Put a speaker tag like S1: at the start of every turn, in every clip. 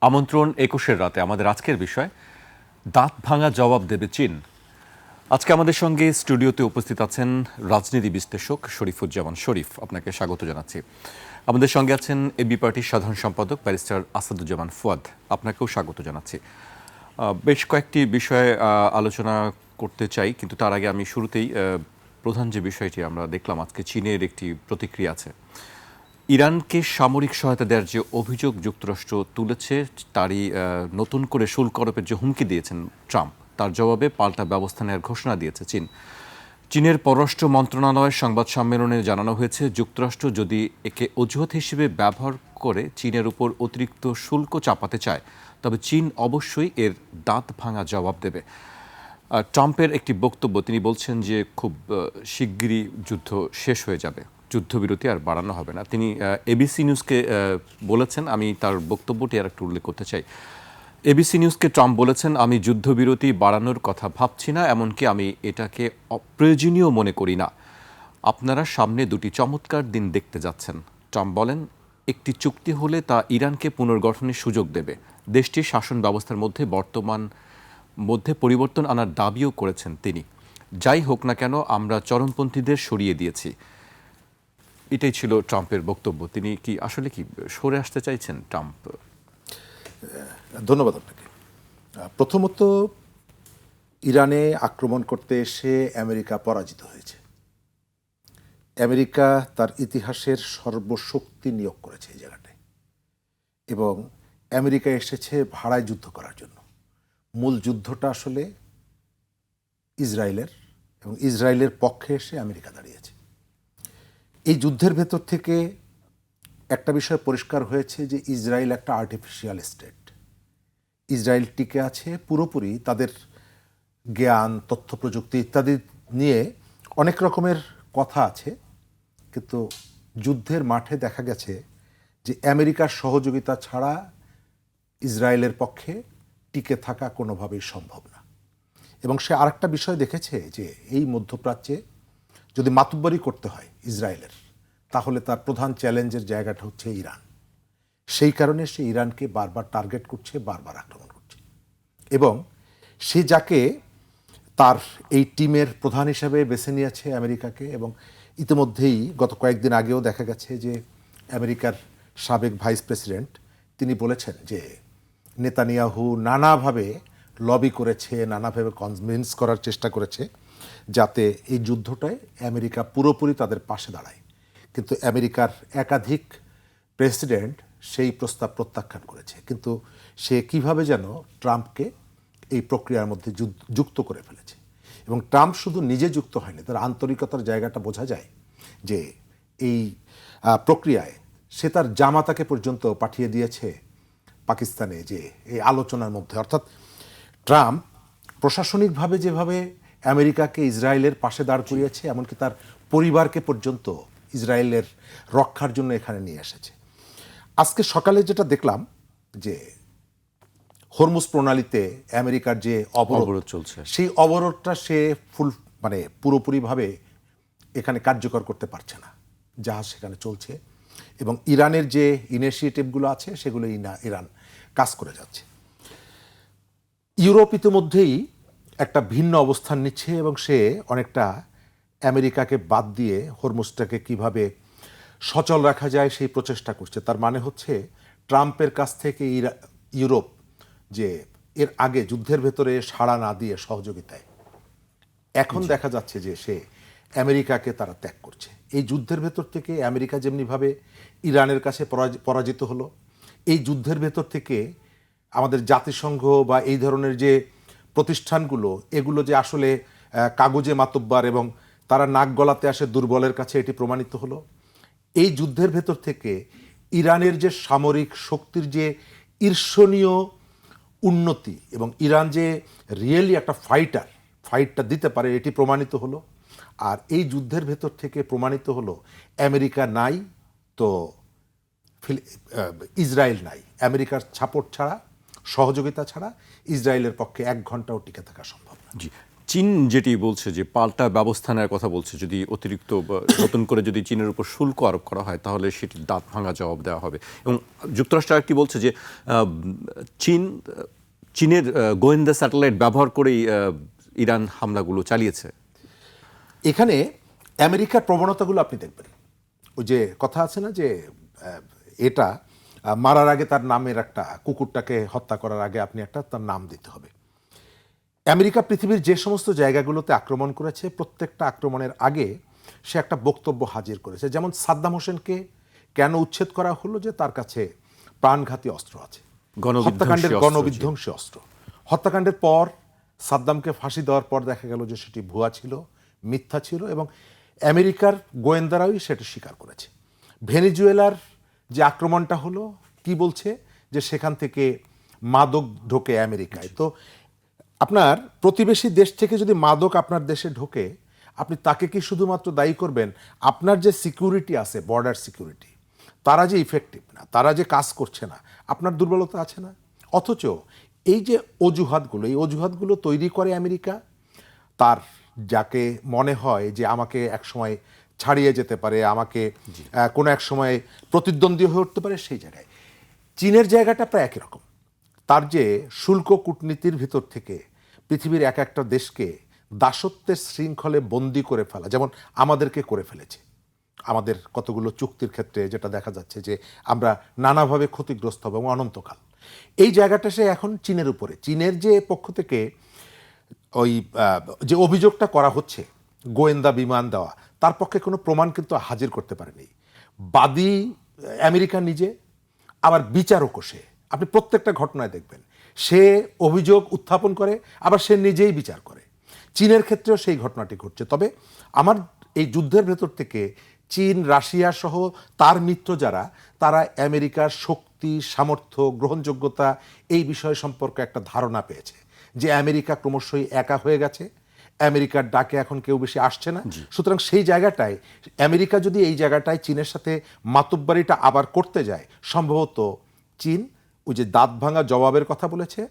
S1: আমন্ত্রণ ২১-এর রাতে আমাদের আজকের বিষয় দাঁত ভাঙা জবাব দেবে চীন। আজকে আমাদের সঙ্গে স্টুডিওতে উপস্থিত আছেন রাজনীতি বিশ্লেষক শরীফুজ্জামান শরীফ। আপনাকে স্বাগত জানাচ্ছি। আমাদের সঙ্গে আছেন এবি পার্টির সাধারণ সম্পাদক ব্যারিস্টার আসাদুজ্জামান ফুয়াদ। আপনাকেও স্বাগত জানাচ্ছি। বেশ কয়েকটি বিষয়ে আলোচনা করতে চাই, কিন্তু তার আগে আমি শুরুতেই প্রধান যে বিষয়টি আমরা দেখলাম আজকে, চীনের একটি প্রতিক্রিয়া আছে। ইরানকে সামরিক সহায়তা দেওয়ার যে অভিযোগ যুক্তরাষ্ট্র তুলেছে, তারই নতুন করে শুল্ক আরোপের যে হুমকি দিয়েছেন ট্রাম্প, তার জবাবে পাল্টা ব্যবস্থা নেওয়ার ঘোষণা দিয়েছে চীন। চীনের পররাষ্ট্র মন্ত্রণালয়ের সংবাদ সম্মেলনে জানানো হয়েছে, যুক্তরাষ্ট্র যদি একে অজুহাত হিসেবে ব্যবহার করে চীনের উপর অতিরিক্ত শুল্ক চাপাতে চায়, তবে চীন অবশ্যই এর দাঁত ভাঙা জবাব দেবে। ট্রাম্পের একটি বক্তব্য, তিনি বলছেন যে খুব শিগগিরই যুদ্ধ শেষ হয়ে যাবে, যুদ্ধবিরতি আর বাড়ানো হবে না। তিনি এবিসি নিউজকে বলেছেন, আমি তার বক্তব্যটি আর একটু উল্লেখ করতে চাই। এবিসি নিউজকে ট্রাম্প বলেছেন, আমি যুদ্ধবিরতি বাড়ানোর কথা ভাবছি না, এমনকি আমি এটাকে অপ্রয়োজনীয় মনে করি না। আপনারা সামনে দুটি চমৎকার দিন দেখতে যাচ্ছেন। ট্রাম্প বলেন, একটি চুক্তি হলে তা ইরানকে পুনর্গঠনের সুযোগ দেবে। দেশটির শাসন ব্যবস্থার মধ্যে পরিবর্তন আনার দাবিও করেছেন তিনি। যাই হোক না কেন, আমরা চরমপন্থীদের সরিয়ে দিয়েছি। এটাই ছিল ট্রাম্পের বক্তব্য। তিনি কি আসলে কি সরে আসতে চাইছেন ট্রাম্প?
S2: ধন্যবাদ আপনাকে। প্রথমত, ইরানে আক্রমণ করতে এসে আমেরিকা পরাজিত হয়েছে। আমেরিকা তার ইতিহাসের সর্বশক্তি নিয়োগ করেছে এই জায়গাটায়, এবং আমেরিকা এসেছে ভাড়ায় যুদ্ধ করার জন্য। মূল যুদ্ধটা আসলে ইসরায়েলের, এবং ইসরায়েলের পক্ষে এসে আমেরিকা দাঁড়িয়েছে। এই যুদ্ধের ভেতর থেকে একটা বিষয় পরিষ্কার হয়েছে যে ইসরায়েল একটা আর্টিফিশিয়াল স্টেট। ইসরায়েল টিকে আছে পুরোপুরি তাদের জ্ঞান, তথ্য প্রযুক্তি ইত্যাদি নিয়ে অনেক রকমের কথা আছে, কিন্তু যুদ্ধের মাঠে দেখা গেছে যে আমেরিকার সহযোগিতা ছাড়া ইসরায়েলের পক্ষে টিকে থাকা কোনোভাবেই সম্ভব না। এবং সে আরেকটা বিষয় দেখেছে যে এই মধ্যপ্রাচ্যে যদি মাতুব্বরি করতে হয় ইসরায়েলের, তাহলে তার প্রধান চ্যালেঞ্জের জায়গাটা হচ্ছে ইরান। সেই কারণে সে ইরানকে বারবার টার্গেট করছে, বারবার আক্রমণ করছে, এবং সে যাকে তার এই টিমের প্রধান হিসেবে বেছে নিয়েছে আমেরিকাকে। এবং ইতিমধ্যেই গত কয়েকদিন আগেও দেখা গেছে যে আমেরিকার সাবেক ভাইস প্রেসিডেন্ট তিনি বলেছেন যে নেতানিয়াহু নানাভাবে লবি করেছে, নানাভাবে কনভিন্স করার চেষ্টা করেছে যাতে এই যুদ্ধটায় আমেরিকা পুরোপুরি তাদের পাশে দাঁড়ায়। কিন্তু আমেরিকার একাধিক প্রেসিডেন্ট সেই প্রস্তাব প্রত্যাখ্যান করেছে। কিন্তু সে কিভাবে যেন ট্রাম্পকে এই প্রক্রিয়ার মধ্যে যুক্ত করে ফেলেছে। এবং ট্রাম্প শুধু নিজে যুক্ত হয়নি, তার আন্তরিকতার জায়গাটা বোঝা যায় যে এই প্রক্রিয়ায় সে তার জামাতাকে পর্যন্ত পাঠিয়ে দিয়েছে পাকিস্তানে, যে এই আলোচনার মধ্যে। অর্থাৎ ট্রাম্প প্রশাসনিকভাবে যেভাবে আমেরিকাকে ইসরায়েলের পাশে দাঁড় করিয়েছে, এমনকি তার পরিবারকে পর্যন্ত ইসরায়েলের রক্ষার জন্য এখানে নিয়ে এসেছে। আজকে সকালে যেটা দেখলাম যে হরমুজ প্রণালীতে আমেরিকার যে অবরোধ চলছে, সেই অবরোধটা সে পুরোপুরিভাবে এখানে কার্যকর করতে পারছে না। জাহাজ সেখানে চলছে, এবং ইরানের যে ইনিশিয়েটিভগুলো আছে সেগুলো ইরান কাজ করে যাচ্ছে। ইউরোপ ইতিমধ্যেই একটা ভিন্ন অবস্থান নিচ্ছে, এবং সে অনেকটা আমেরিকাকে বাদ দিয়ে হরমুজটাকে কিভাবে সচল রাখা যায় সেই প্রচেষ্টা করছে। তার মানে হচ্ছে ট্রাম্পের কাছ থেকে ইউরোপ, যে এর আগে যুদ্ধের ভেতরে সাড়া না দিয়ে সহযোগিতায়, এখন দেখা যাচ্ছে যে সে আমেরিকাকে তারা ত্যাগ করছে। এই যুদ্ধের ভেতর থেকে আমেরিকা যেমনিভাবে ইরানের কাছে পরাজিত হলো, এই যুদ্ধের ভেতর থেকে আমাদের জাতিসংঘ বা এই ধরনের যে প্রতিষ্ঠানগুলো, এগুলো যে আসলে কাগজে মাতব্বার এবং তারা নাক গলাতে আসে দুর্বলের কাছে, এটি প্রমাণিত হলো। এই যুদ্ধের ভেতর থেকে ইরানের যে সামরিক শক্তির যে ঈর্ষণীয় উন্নতি, এবং ইরান যে রিয়েলি একটা ফাইটটা দিতে পারে, এটি প্রমাণিত হলো। আর এই যুদ্ধের ভেতর থেকে প্রমাণিত হলো আমেরিকা নাই তো ইসরায়েল নাই। আমেরিকার সাপোর্ট ছাড়া, সহযোগিতা ছাড়া ইসরায়েলের পক্ষে 1 ঘন্টাও টিকে থাকা সম্ভব না।
S1: জি, চীন যেটি বলছে যে পাল্টা ব্যবস্থা নেওয়ার কথা বলছে, যদি অতিরিক্ত বা নতুন করে যদি চীনের উপর শুল্ক আরোপ করা হয় তাহলে সেটি দাঁত ভাঙা জবাব দেওয়া হবে। এবং যুক্তরাষ্ট্র আরেকটি বলছে যে চীনের গোয়েন্দা স্যাটেলাইট ব্যবহার করেই ইরান হামলাগুলো চালিয়েছে।
S2: এখানে আমেরিকার প্রবণতাগুলো আপনি দেখবেন। ওই যে কথা আছে না যে এটা মারার আগে তার নামের একটা, কুকুরটাকে হত্যা করার আগে আপনি একটা তার নাম দিতে হবে। আমেরিকা পৃথিবীর যে সমস্ত জায়গাগুলোতে আক্রমণ করেছে প্রত্যেকটা আক্রমণের আগে সে একটা বক্তব্য হাজির করেছে। যেমন সাদ্দাম হোসেনকে কেন উচ্ছেদ করা হলো, যে তার কাছে প্রাণঘাতী অস্ত্র আছে, হত্যাকাণ্ডের গণবিধ্বংসী অস্ত্র। হত্যাকাণ্ডের পর সাদ্দামকে ফাঁসি দেওয়ার পর দেখা গেল যে সেটি ভুয়া ছিল, মিথ্যা ছিল, এবং আমেরিকার গোয়েন্দারাই সেটা স্বীকার করেছে। ভেনেজুয়েলার যে আক্রমণটা হলো, কি বলছে যে সেখান থেকে মাদক ঢোকে আমেরিকায়। তো আপনার প্রতিবেশী দেশ থেকে যদি মাদক আপনার দেশে ঢোকে, আপনি তাকে কি শুধুমাত্র দায়ী করবেন? আপনার যে সিকিউরিটি আছে, বর্ডার সিকিউরিটি, তারা যে ইফেক্টিভ না, তারা যে কাজ করছে না, আপনার দুর্বলতা আছে না? অথচ এই যে অজুহাতগুলো, এই অজুহাতগুলো তৈরি করে আমেরিকা, তার যাকে মনে হয় যে আমাকে একসময় ছাড়িয়ে যেতে পারে, আমাকে কোনো এক সময় প্রতিদ্বন্দ্বী হয়ে উঠতে পারে, সেই জায়গায় চীনের জায়গাটা প্রায় একই রকম। তার যে শুল্ক কূটনীতির ভিতর থেকে পৃথিবীর এক একটা দেশকে দাসত্বের শৃঙ্খলে বন্দি করে ফেলা, যেমন আমাদেরকে করে ফেলেছে আমাদের কতগুলো চুক্তির ক্ষেত্রে, যেটা দেখা যাচ্ছে যে আমরা নানাভাবে ক্ষতিগ্রস্ত হব এবং অনন্তকাল। এই জায়গাটা সে এখন চীনের উপরে, চীনের যে পক্ষ থেকে ওই যে অভিযোগটা করা হচ্ছে গোয়েন্দা বিমান দেওয়া, তার পক্ষে কোনো প্রমাণ কিন্তু হাজির করতে পারেনি। বাদী আমেরিকা নিজে, আবার বিচারকও সে। আপনি প্রত্যেকটা ঘটনায় দেখবেন সে অভিযোগ উত্থাপন করে, আবার সে নিজেই বিচার করে। চীনের ক্ষেত্রেও সেই ঘটনাটি ঘটছে। তবে আমার এই যুদ্ধের ভেতর থেকে চীন, রাশিয়া সহ তার মিত্র যারা, তারা আমেরিকার শক্তি, সামর্থ্য, গ্রহণযোগ্যতা এই বিষয় সম্পর্কে একটা ধারণা পেয়েছে যে আমেরিকা ক্রমশই একা হয়ে গেছে, আমেরিকার ডাকে এখন কেউ বেশি আসছে না। সুতরাং সেই জায়গাটায় আমেরিকা যদি এই জায়গাটায় চীনের সাথে মাতব্বরিটা আবার করতে যায়, সম্ভবত চীন ওই যে দাঁত ভাঙা জবাবের কথা বলেছে,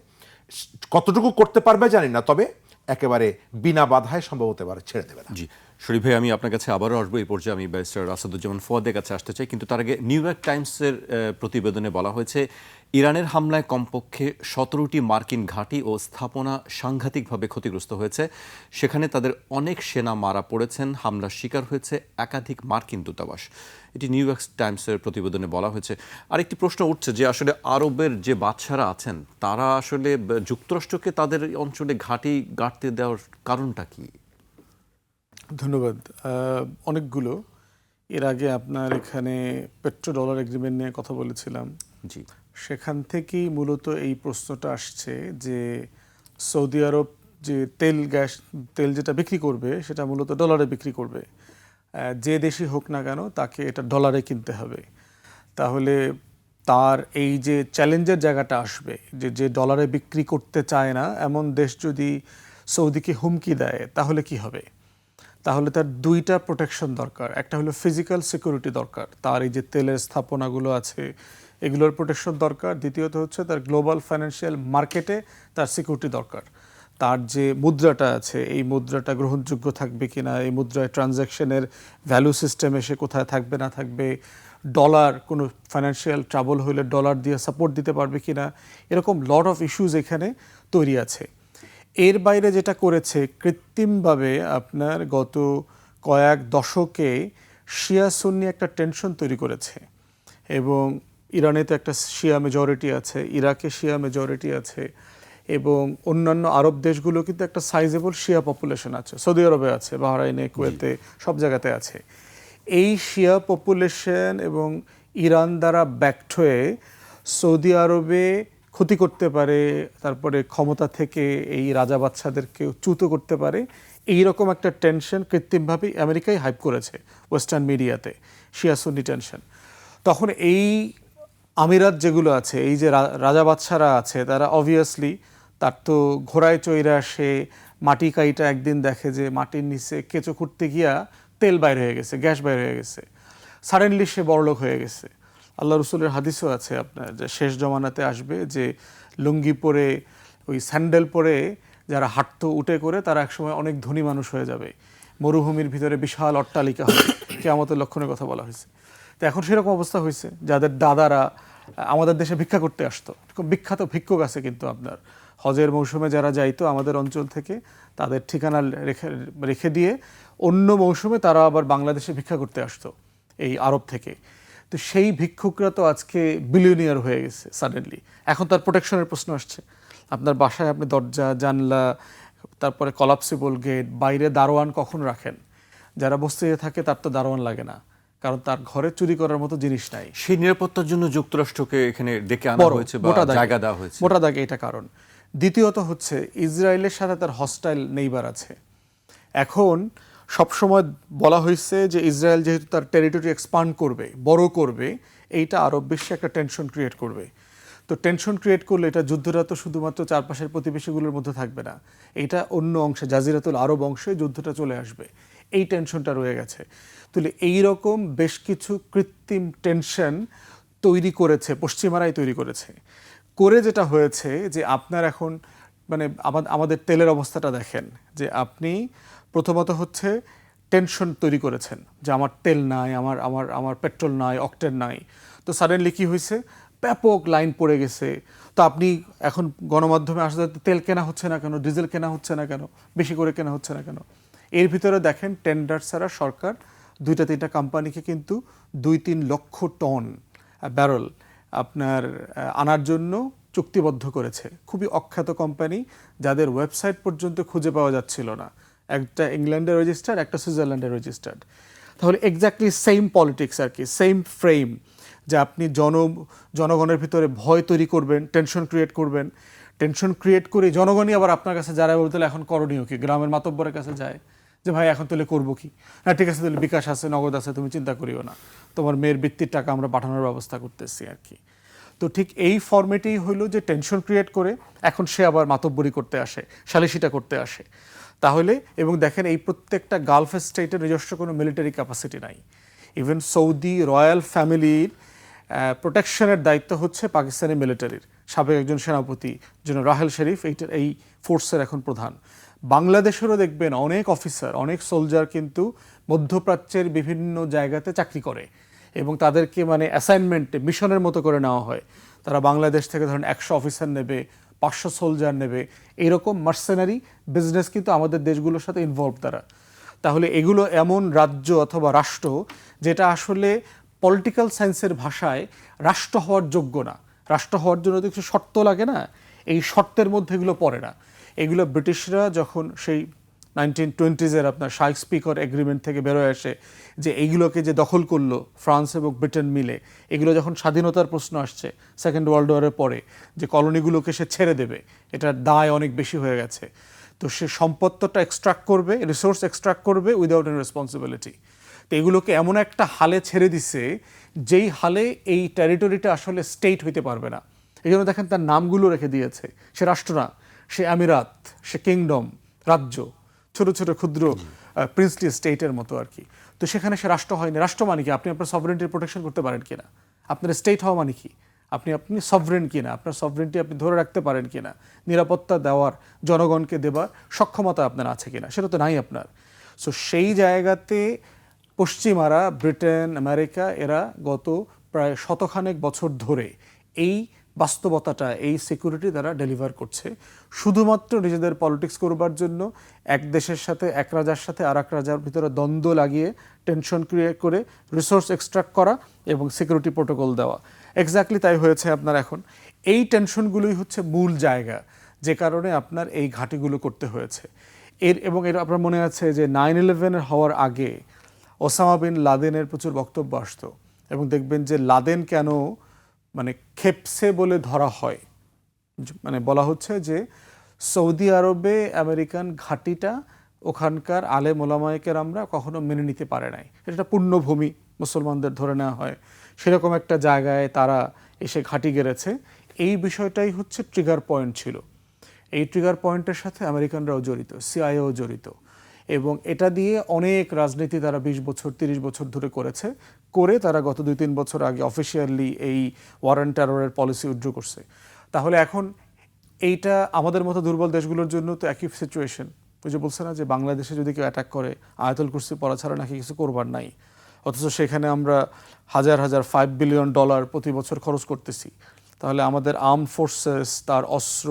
S2: কতটুকু করতে পারবে জানি না, তবে একেবারে বিনা বাধায় সম্ভবত এবারে ছেড়ে দেবে না।
S1: জি শরীফ ভাই, আমি আপনার কাছে আবারও আসবো। এই পর্যায়ে আমি ব্যারিস্টার আসাদুজ্জামান ফুয়াদের কাছে আসতে চাই, কিন্তু তার আগে নিউ ইয়র্ক টাইমসের প্রতিবেদনে বলা হয়েছে ইরানের হামলায় কমপক্ষে 17টি মার্কিন ঘাঁটি ও স্থাপনা সাংঘাতিকভাবে ক্ষতিগ্রস্ত হয়েছে। সেখানে তাদের অনেক সেনা মারা পড়েছেন, হামলার শিকার হয়েছে একাধিক মার্কিন দূতাবাস। এটি নিউ ইয়র্ক টাইমসের প্রতিবেদনে বলা হয়েছে। আরেকটি প্রশ্ন উঠছে যে আসলে আরবের যে বাদশারা আছেন তারা আসলে যুক্তরাষ্ট্রকে তাদের অঞ্চলে ঘাঁটি গাড়তে দেওয়ার কারণটা কি?
S3: ধন্যবাদ। অনেকগুলো। এর আগে আপনার এখানে পেট্রো ডলার এগ্রিমেন্ট নিয়ে কথা বলেছিলাম।
S1: জি,
S3: সেখান থেকেই মূলত এই প্রশ্নটা আসছে যে সৌদি আরব যে তেল যেটা বিক্রি করবে সেটা মূলত ডলারে বিক্রি করবে। যে দেশই হোক না কেন তাকে এটা ডলারে কিনতে হবে। তাহলে তার এই যে চ্যালেঞ্জের জায়গাটা আসবে, যে ডলারে বিক্রি করতে চায় না এমন দেশ যদি সৌদিকে হুমকি দেয় তাহলে কি হবে? তাহলে তার দুইটা প্রোটেকশন দরকার। একটা হলো ফিজিক্যাল সিকিউরিটি দরকার, তার এই যে তেলের স্থাপনাগুলো আছে এগুলোর প্রোটেকশন দরকার। দ্বিতীয়ত হচ্ছে তার গ্লোবাল ফাইন্যান্সিয়াল মার্কেটে তার সিকিউরিটি দরকার। তার যে মুদ্রাটা আছে এই মুদ্রাটা গ্রহণযোগ্য থাকবে কিনা, এই মুদ্রায় ট্রানজ্যাকশনের ভ্যালু সিস্টেমে সে কোথায় থাকবে না থাকবে, ডলার কোনো ফাইন্যান্সিয়াল ট্রাবল হলে ডলার দিয়ে সাপোর্ট দিতে পারবে কিনা, এরকম লট অফ ইস্যুজ এখানে তৈরি আছে। এর বাইরে যেটা করেছে কৃত্রিমভাবে আপনার গত কয়েক দশকে শিয়া সুন্নি একটা টেনশন তৈরি করেছে। এবং ইরানে তো একটা শিয়া মেজরিটি আছে, ইরাকে শিয়া মেজরিটি আছে, এবং অন্যান্য আরব দেশগুলো কিন্তু একটা সাইজেবল শিয়া পপুলেশন আছে। সৌদি আরবে আছে, বাহরাইনে, কুয়েতে, সব জায়গাতে আছে। এই শিয়া পপুলেশন এবং ইরান দ্বারা ব্যাকড হয়ে সৌদি আরবে ক্ষতি করতে পারে, তারপরে ক্ষমতা থেকে এই রাজা বাদশাদেরকে চ্যুত করতে পারে, এই রকম একটা টেনশন কৃত্রিমভাবে আমেরিকাই হাইপ করেছে ওয়েস্টার্ন মিডিয়াতে, শিয়া সুন্নি টেনশন। তখন এই আমিরাত যেগুলো আছে, এই যে রাজা বাদশারা আছে, তারা অবভিয়াসলি তার তো ঘোড়ায় চড়ে আসে, মাটি কাইটা একদিন দেখে যে মাটির নিচে কেঁচো খুঁড়তে গিয়া তেল বাইর হয়ে গেছে, গ্যাস বাইর হয়ে গেছে, সাডেনলি সে বড়লোক হয়ে গেছে। আল্লাহ রসুলের হাদিসও আছে আপনার যে শেষ জমানাতে আসবে যে লুঙ্গি পরে, ওই স্যান্ডেল পরে যারা হাঁটতো উঠে করে তারা একসময় অনেক ধনী মানুষ হয়ে যাবে, মরুভূমির ভিতরে বিশাল অট্টালিকা হবে, কিয়ামতের লক্ষণের কথা বলা হয়েছে। তো এখন সেরকম অবস্থা হয়েছে, যাদের দাদারা আমাদের দেশে ভিক্ষা করতে আসতো, খুব বিখ্যাত ভিক্ষুক আছে কিন্তু আপনার হজের মৌসুমে যারা যাইতো আমাদের অঞ্চল থেকে, তাদের ঠিকানা রেখে দিয়ে অন্য মৌসুমে তারা আবার বাংলাদেশে ভিক্ষা করতে আসতো এই আরব থেকে। তো সেই ভিক্ষুকরা তো আজকে বিলিয়নিয়ার হয়ে গেছে সাডেনলি। এখন তার প্রোটেকশনের প্রশ্ন আসছে। আপনার বাসায় আপনি দরজা জানলা, তারপরে কলাপসিবল গেট, বাইরে দারোয়ান কখন রাখেন? যারা বস্তিতে থাকে তার তো দারোয়ান লাগে না, কারণ তার ঘরে চুরি করার মতো জিনিস নাই।
S1: সেই নিরাপত্তার জন্য যুক্তরাষ্ট্রকে এখানে ডেকে আনা হয়েছে বা জায়গা দেওয়া হয়েছে,
S3: মোটা দাগে এটা কারণ। দ্বিতীয়ত হচ্ছে ইসরায়েলের সাথে তার হস্টাইল নেইবার আছে। এখন সবসময় বলা হয়েছে যে ইসরায়েল যেহেতু তার টেরিটরি এক্সপান্ড করবে, বড় করবে, এইটা আরব বিশ্বে একটা টেনশন ক্রিয়েট করবে। তো টেনশন ক্রিয়েট করলে এটা যুদ্ধটা তো শুধুমাত্র চারপাশের প্রতিবেশীগুলোর মধ্যে থাকবে না, এটা অন্য অংশে জাজিরাতুল আরব অংশে যুদ্ধটা চলে আসবে, এই টেনশনটা রয়ে গেছে। তাহলে এইরকম বেশ কিছু কৃত্রিম টেনশন তৈরি করেছে, পশ্চিমারাই তৈরি করেছে। করে যেটা হয়েছে যে আপনার এখন মানে আমাদের তেলের অবস্থাটা দেখেন, যে আপনি প্রথমত হচ্ছে টেনশন তৈরি করেছেন যে আমার তেল নাই, আমার আমার আমার পেট্রোল নাই, অকটেন নাই। তো সাডেনলি কি হয়েছে, ব্যাপক লাইন পড়ে গেছে। তো আপনি এখন গণমাধ্যমে আসলে তেল কেনা হচ্ছে না কেন, ডিজেল কেনা হচ্ছে না কেন, বেশি করে কেনা হচ্ছে না কেন? এর ভিতরে দেখেন টেন্ডার ছাড়া সরকার 2-3টা কোম্পানিকে কিন্তু 2-3 লক্ষ টন ব্যারেল আপনার আনার জন্য চুক্তিবদ্ধ করেছে। খুবই অখ্যাত কোম্পানি, যাদের ওয়েবসাইট পর্যন্ত খুঁজে পাওয়া যাচ্ছিল না। একটা ইংল্যান্ডে রেজিস্টার্ড, একটা সুইজারল্যান্ডে রেজিস্টার্ড। তাহলে এক্স্যাক্টলি সেম পলিটিক্স আর কি, সেম ফ্রেম, যে আপনি জনগণের ভিতরে ভয় তৈরি করবেন, টেনশন ক্রিয়েট করবেন, টেনশন ক্রিয়েট করে জনগণই আবার আপনার কাছে যারা বলতে এখন করণীয় কি, গ্রামের মাতব্বরের কাছে যায় যে ভাই এখন তাহলে করবো কি, হ্যাঁ ঠিক আছে তাহলে বিকাশ আছে, নগদ আছে, তুমি চিন্তা করিও না, তোমার মেয়ের বৃত্তির টাকা আমরা পাঠানোর ব্যবস্থা করতেছি আর কি। তো ঠিক এই ফর্মেটেই হইলো যে টেনশন ক্রিয়েট করে এখন সে আবার মাতব্বরি করতে আসে, সালিশিটা করতে আসে। তাহলে এবং দেখেন এই প্রত্যেকটা গালফ স্টেটের নিজস্ব কোনো মিলিটারি ক্যাপাসিটি নাই। ইভেন সৌদি রয়্যাল ফ্যামিলির প্রোটেকশনের দায়িত্ব হচ্ছে পাকিস্তানি মিলিটারির। সাবেক একজন সেনাপতি জেনারেল রাহেল শরীফ এই ফোর্সের এখন প্রধান। বাংলাদেশেরও দেখবেন অনেক অফিসার, অনেক সোলজার কিন্তু মধ্যপ্রাচ্যের বিভিন্ন জায়গাতে চাকরি করে এবং তাদেরকে মানে অ্যাসাইনমেন্টে মিশনের মতো করে নেওয়া হয়। তারা বাংলাদেশ থেকে ধরেন 100 অফিসার নেবে, 500 সোলজার নেবে, এইরকম মার্সেনারি বিজনেস কিন্তু আমাদের দেশগুলোর সাথে ইনভলভ তারা। তাহলে এগুলো এমন রাজ্য অথবা রাষ্ট্র যেটা আসলে পলিটিক্যাল সায়েন্সের ভাষায় রাষ্ট্র হওয়ার যোগ্য না। রাষ্ট্র হওয়ার জন্য তো কিছু শর্ত লাগে না, এই শর্তের মধ্যে এগুলো পড়ে না। এগুলো ব্রিটিশরা যখন সেই 1920s আপনার শাইক স্পিকার এগ্রিমেন্ট থেকে বেরোয় আসে, যে এইগুলোকে যে দখল করলো ফ্রান্স এবং ব্রিটেন মিলে, এগুলো যখন স্বাধীনতার প্রশ্ন আসছে সেকেন্ড ওয়ার্ল্ড ওয়ারের পরে, যে কলোনিগুলোকে সে ছেড়ে দেবে, এটার দায় অনেক বেশি হয়ে গেছে, তো সে সম্পদটা এক্সট্রাক্ট করবে, রিসোর্স এক্সট্রাক্ট করবে উইদাউট এনি রেসপন্সিবিলিটি। তো এগুলোকে এমন একটা হালে ছেড়ে দিছে যেই হালে এই টেরিটরিটা আসলে স্টেট হইতে পারবে না। এই জন্য দেখেন তার নামগুলো রেখে দিয়েছে, সে রাষ্ট্র না, সে আমিরাত, সে কিংডম, রাজ্য, ছোট ছোট ক্ষুদ্র প্রিন্সলি স্টেটের মতো আর কি। তো সেখানে সে রাষ্ট্র হয়নি। রাষ্ট্র মানে কি, আপনি আপনার সভরেন্টির প্রোটেকশন করতে পারেন কিনা, আপনার স্টেট হওয়া মানে কি, আপনি সভরেন কিনা, আপনার সভরেন্টি আপনি ধরে রাখতে পারেন কিনা, নিরাপত্তা দেওয়ার, জনগণকে দেবার সক্ষমতা আপনার আছে কিনা, সেটা তো নাই আপনার। সো সেই জায়গাতে পশ্চিমারা, ব্রিটেন, আমেরিকা, এরা গত প্রায় শতখানেক বছর ধরে এই বাস্তবতাটা, এই সিকিউরিটি তারা ডেলিভার করছে শুধুমাত্র নিজেদের পলিটিক্স করবার জন্য। এক দেশের সাথে, এক রাজার সাথে আর এক রাজার ভিতরে দ্বন্দ্ব লাগিয়ে টেনশন ক্রিয়েট করে রিসোর্স এক্সট্রাক্ট করা এবং সিকিউরিটি প্রোটোকল দেওয়া। এক্স্যাক্টলি তাই হয়েছে আপনার এখন। এই টেনশনগুলোই হচ্ছে মূল জায়গা, যে কারণে আপনার এই ঘাঁটিগুলো করতে হয়েছে। এবং আপনার মনে আছে যে 9/11 হওয়ার আগে ওসামা বিন লাদেনের প্রচুর বক্তব্য আসতো, এবং দেখবেন যে লাদেন কেন মানে খেপসে বলে ধরা হয়, মানে বলা হচ্ছে যে সৌদি আরবে আমেরিকান ঘাঁটিটা ওখানকার আলেম ওলামায়ে কেরামরা কখনো মেনে নিতে পারে নাই। এটা পুণ্যভূমি, মুসলমানদের ধরে নেওয়া হয়, সেরকম একটা জায়গায় তারা এসে ঘাঁটি গেড়েছে। এই বিষয়টাই হচ্ছে ট্রিগার পয়েন্ট ছিল। এই ট্রিগার পয়েন্টের সাথে আমেরিকানরাও জড়িত, সিআইএও জড়িত, এবং এটা দিয়ে অনেক রাজনীতি তারা 20 বছর 30 বছর ধরে করেছে। করে তারা গত 2-3 বছর আগে অফিসিয়ালি এই ওয়ার অন টেররের পলিসি উইথড্র করছে। তাহলে এখন এইটা আমাদের মতো দুর্বল দেশগুলোর জন্য তো একই সিচুয়েশন। ওই যে বলছে না যে বাংলাদেশে যদি কেউ অ্যাটাক করে আয়াতুল কুরসি পড়া ছাড়া নাকি কিছু করবার নাই, অথচ সেখানে আমরা হাজার হাজার $5 বিলিয়ন প্রতি বছর খরচ করতেছি। তাহলে আমাদের আর্ম ফোর্সেস, তার অস্ত্র,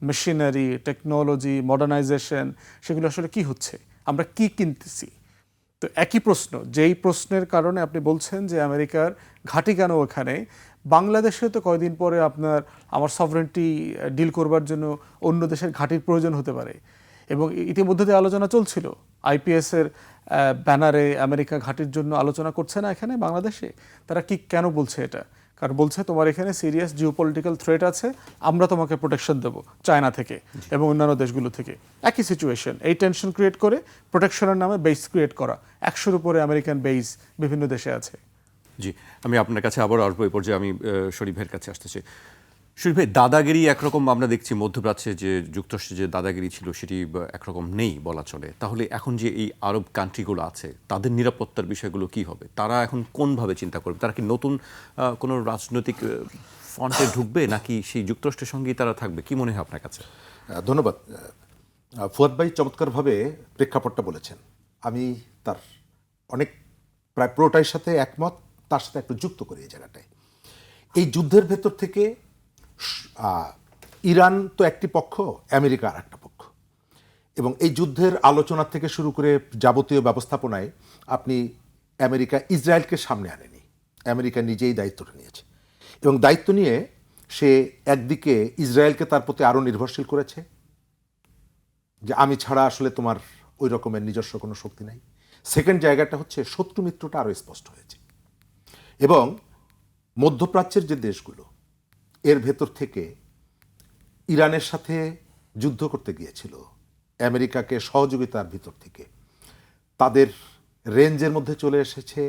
S3: মেশিনারি, টেকনোলজি, মডার্নাইজেশন, সেগুলো আসলে কি হচ্ছে, আমরা কি কিনতেছি? তো একই প্রশ্ন, যেই প্রশ্নের কারণে আপনি বলছেন যে আমেরিকার ঘাঁটি কেন ওখানে, বাংলাদেশে তো কয়দিন পরে আমার সভরেন্টি ডিল করবার জন্য অন্য দেশের ঘাঁটির প্রয়োজন হতে পারে। এবং ইতিমধ্যে যে আলোচনা চলছিল, আইপিএসের ব্যানারে আমেরিকা ঘাঁটির জন্য আলোচনা করছে না এখানে বাংলাদেশে। তারা কি কেন বলছে এটা? কারণ বলছে তোমার এখানে সিরিয়াস জিওপলিটিক্যাল থ্রেট আছে, আমরা তোমাকে প্রোটেকশন দেবো চায়না থেকে এবং অন্যান্য দেশগুলো থেকে। একই সিচুয়েশন, এই টেনশন ক্রিয়েট করে প্রোটেকশনের নামে বেস ক্রিয়েট করা। 100-র উপরে আমেরিকান বেস বিভিন্ন দেশে আছে।
S1: জি, আমি আপনার কাছে আবার আসবো। এই পর্যায়ে আমি শরীফ ভাইয়ের কাছে আসতেছি। শরীফ ভাই, দাদাগিরি একরকম আমরা দেখছি মধ্যপ্রাচ্যে, যে যুক্তরাষ্ট্রে যে দাদাগিরি ছিল সেটি একরকম নেই বলা চলে। তাহলে এখন যে এই আরব কান্ট্রিগুলো আছে, তাদের নিরাপত্তার বিষয়গুলো কি হবে? তারা এখন কোনভাবে চিন্তা করবে? তারা কি নতুন কোনো রাজনৈতিক ফ্রন্টে ঢুকবে, নাকি সেই যুক্তরাষ্ট্রের সঙ্গেই তারা থাকবে? কি মনে হয় আপনার কাছে?
S2: ধন্যবাদ। ফুয়াদ ভাই চমৎকারভাবে প্রেক্ষাপটটা বলেছেন। আমি তার অনেক প্রায় পুরোটার সাথে একমত, তার সাথে একটু যুক্ত করি এই জায়গাটায়। এই যুদ্ধের ভেতর থেকে ইরান তো একটি পক্ষ, আমেরিকা আর একটা পক্ষ, এবং এই যুদ্ধের আলোচনা থেকে শুরু করে যাবতীয় ব্যবস্থাপনায় আপনি আমেরিকা ইসরায়েলকে সামনে আনেনি, আমেরিকা নিজেই দায়িত্বটা নিয়েছে। এবং দায়িত্ব নিয়ে সে একদিকে ইসরায়েলকে তার প্রতি আরও নির্ভরশীল করেছে, যে আমি ছাড়া আসলে তোমার ওই রকমের নিজস্ব কোনো শক্তি নাই। সেকেন্ড জায়গাটা হচ্ছে শত্রু মিত্রটা আরও স্পষ্ট হয়েছে। এবং মধ্যপ্রাচ্যের যে দেশগুলো এর ভেতর থেকে ইরানের সাথে যুদ্ধ করতে গিয়েছিল, আমেরিকাকে সহযোগিতার ভিতর থেকে তাদের রেঞ্জের মধ্যে চলে এসেছে,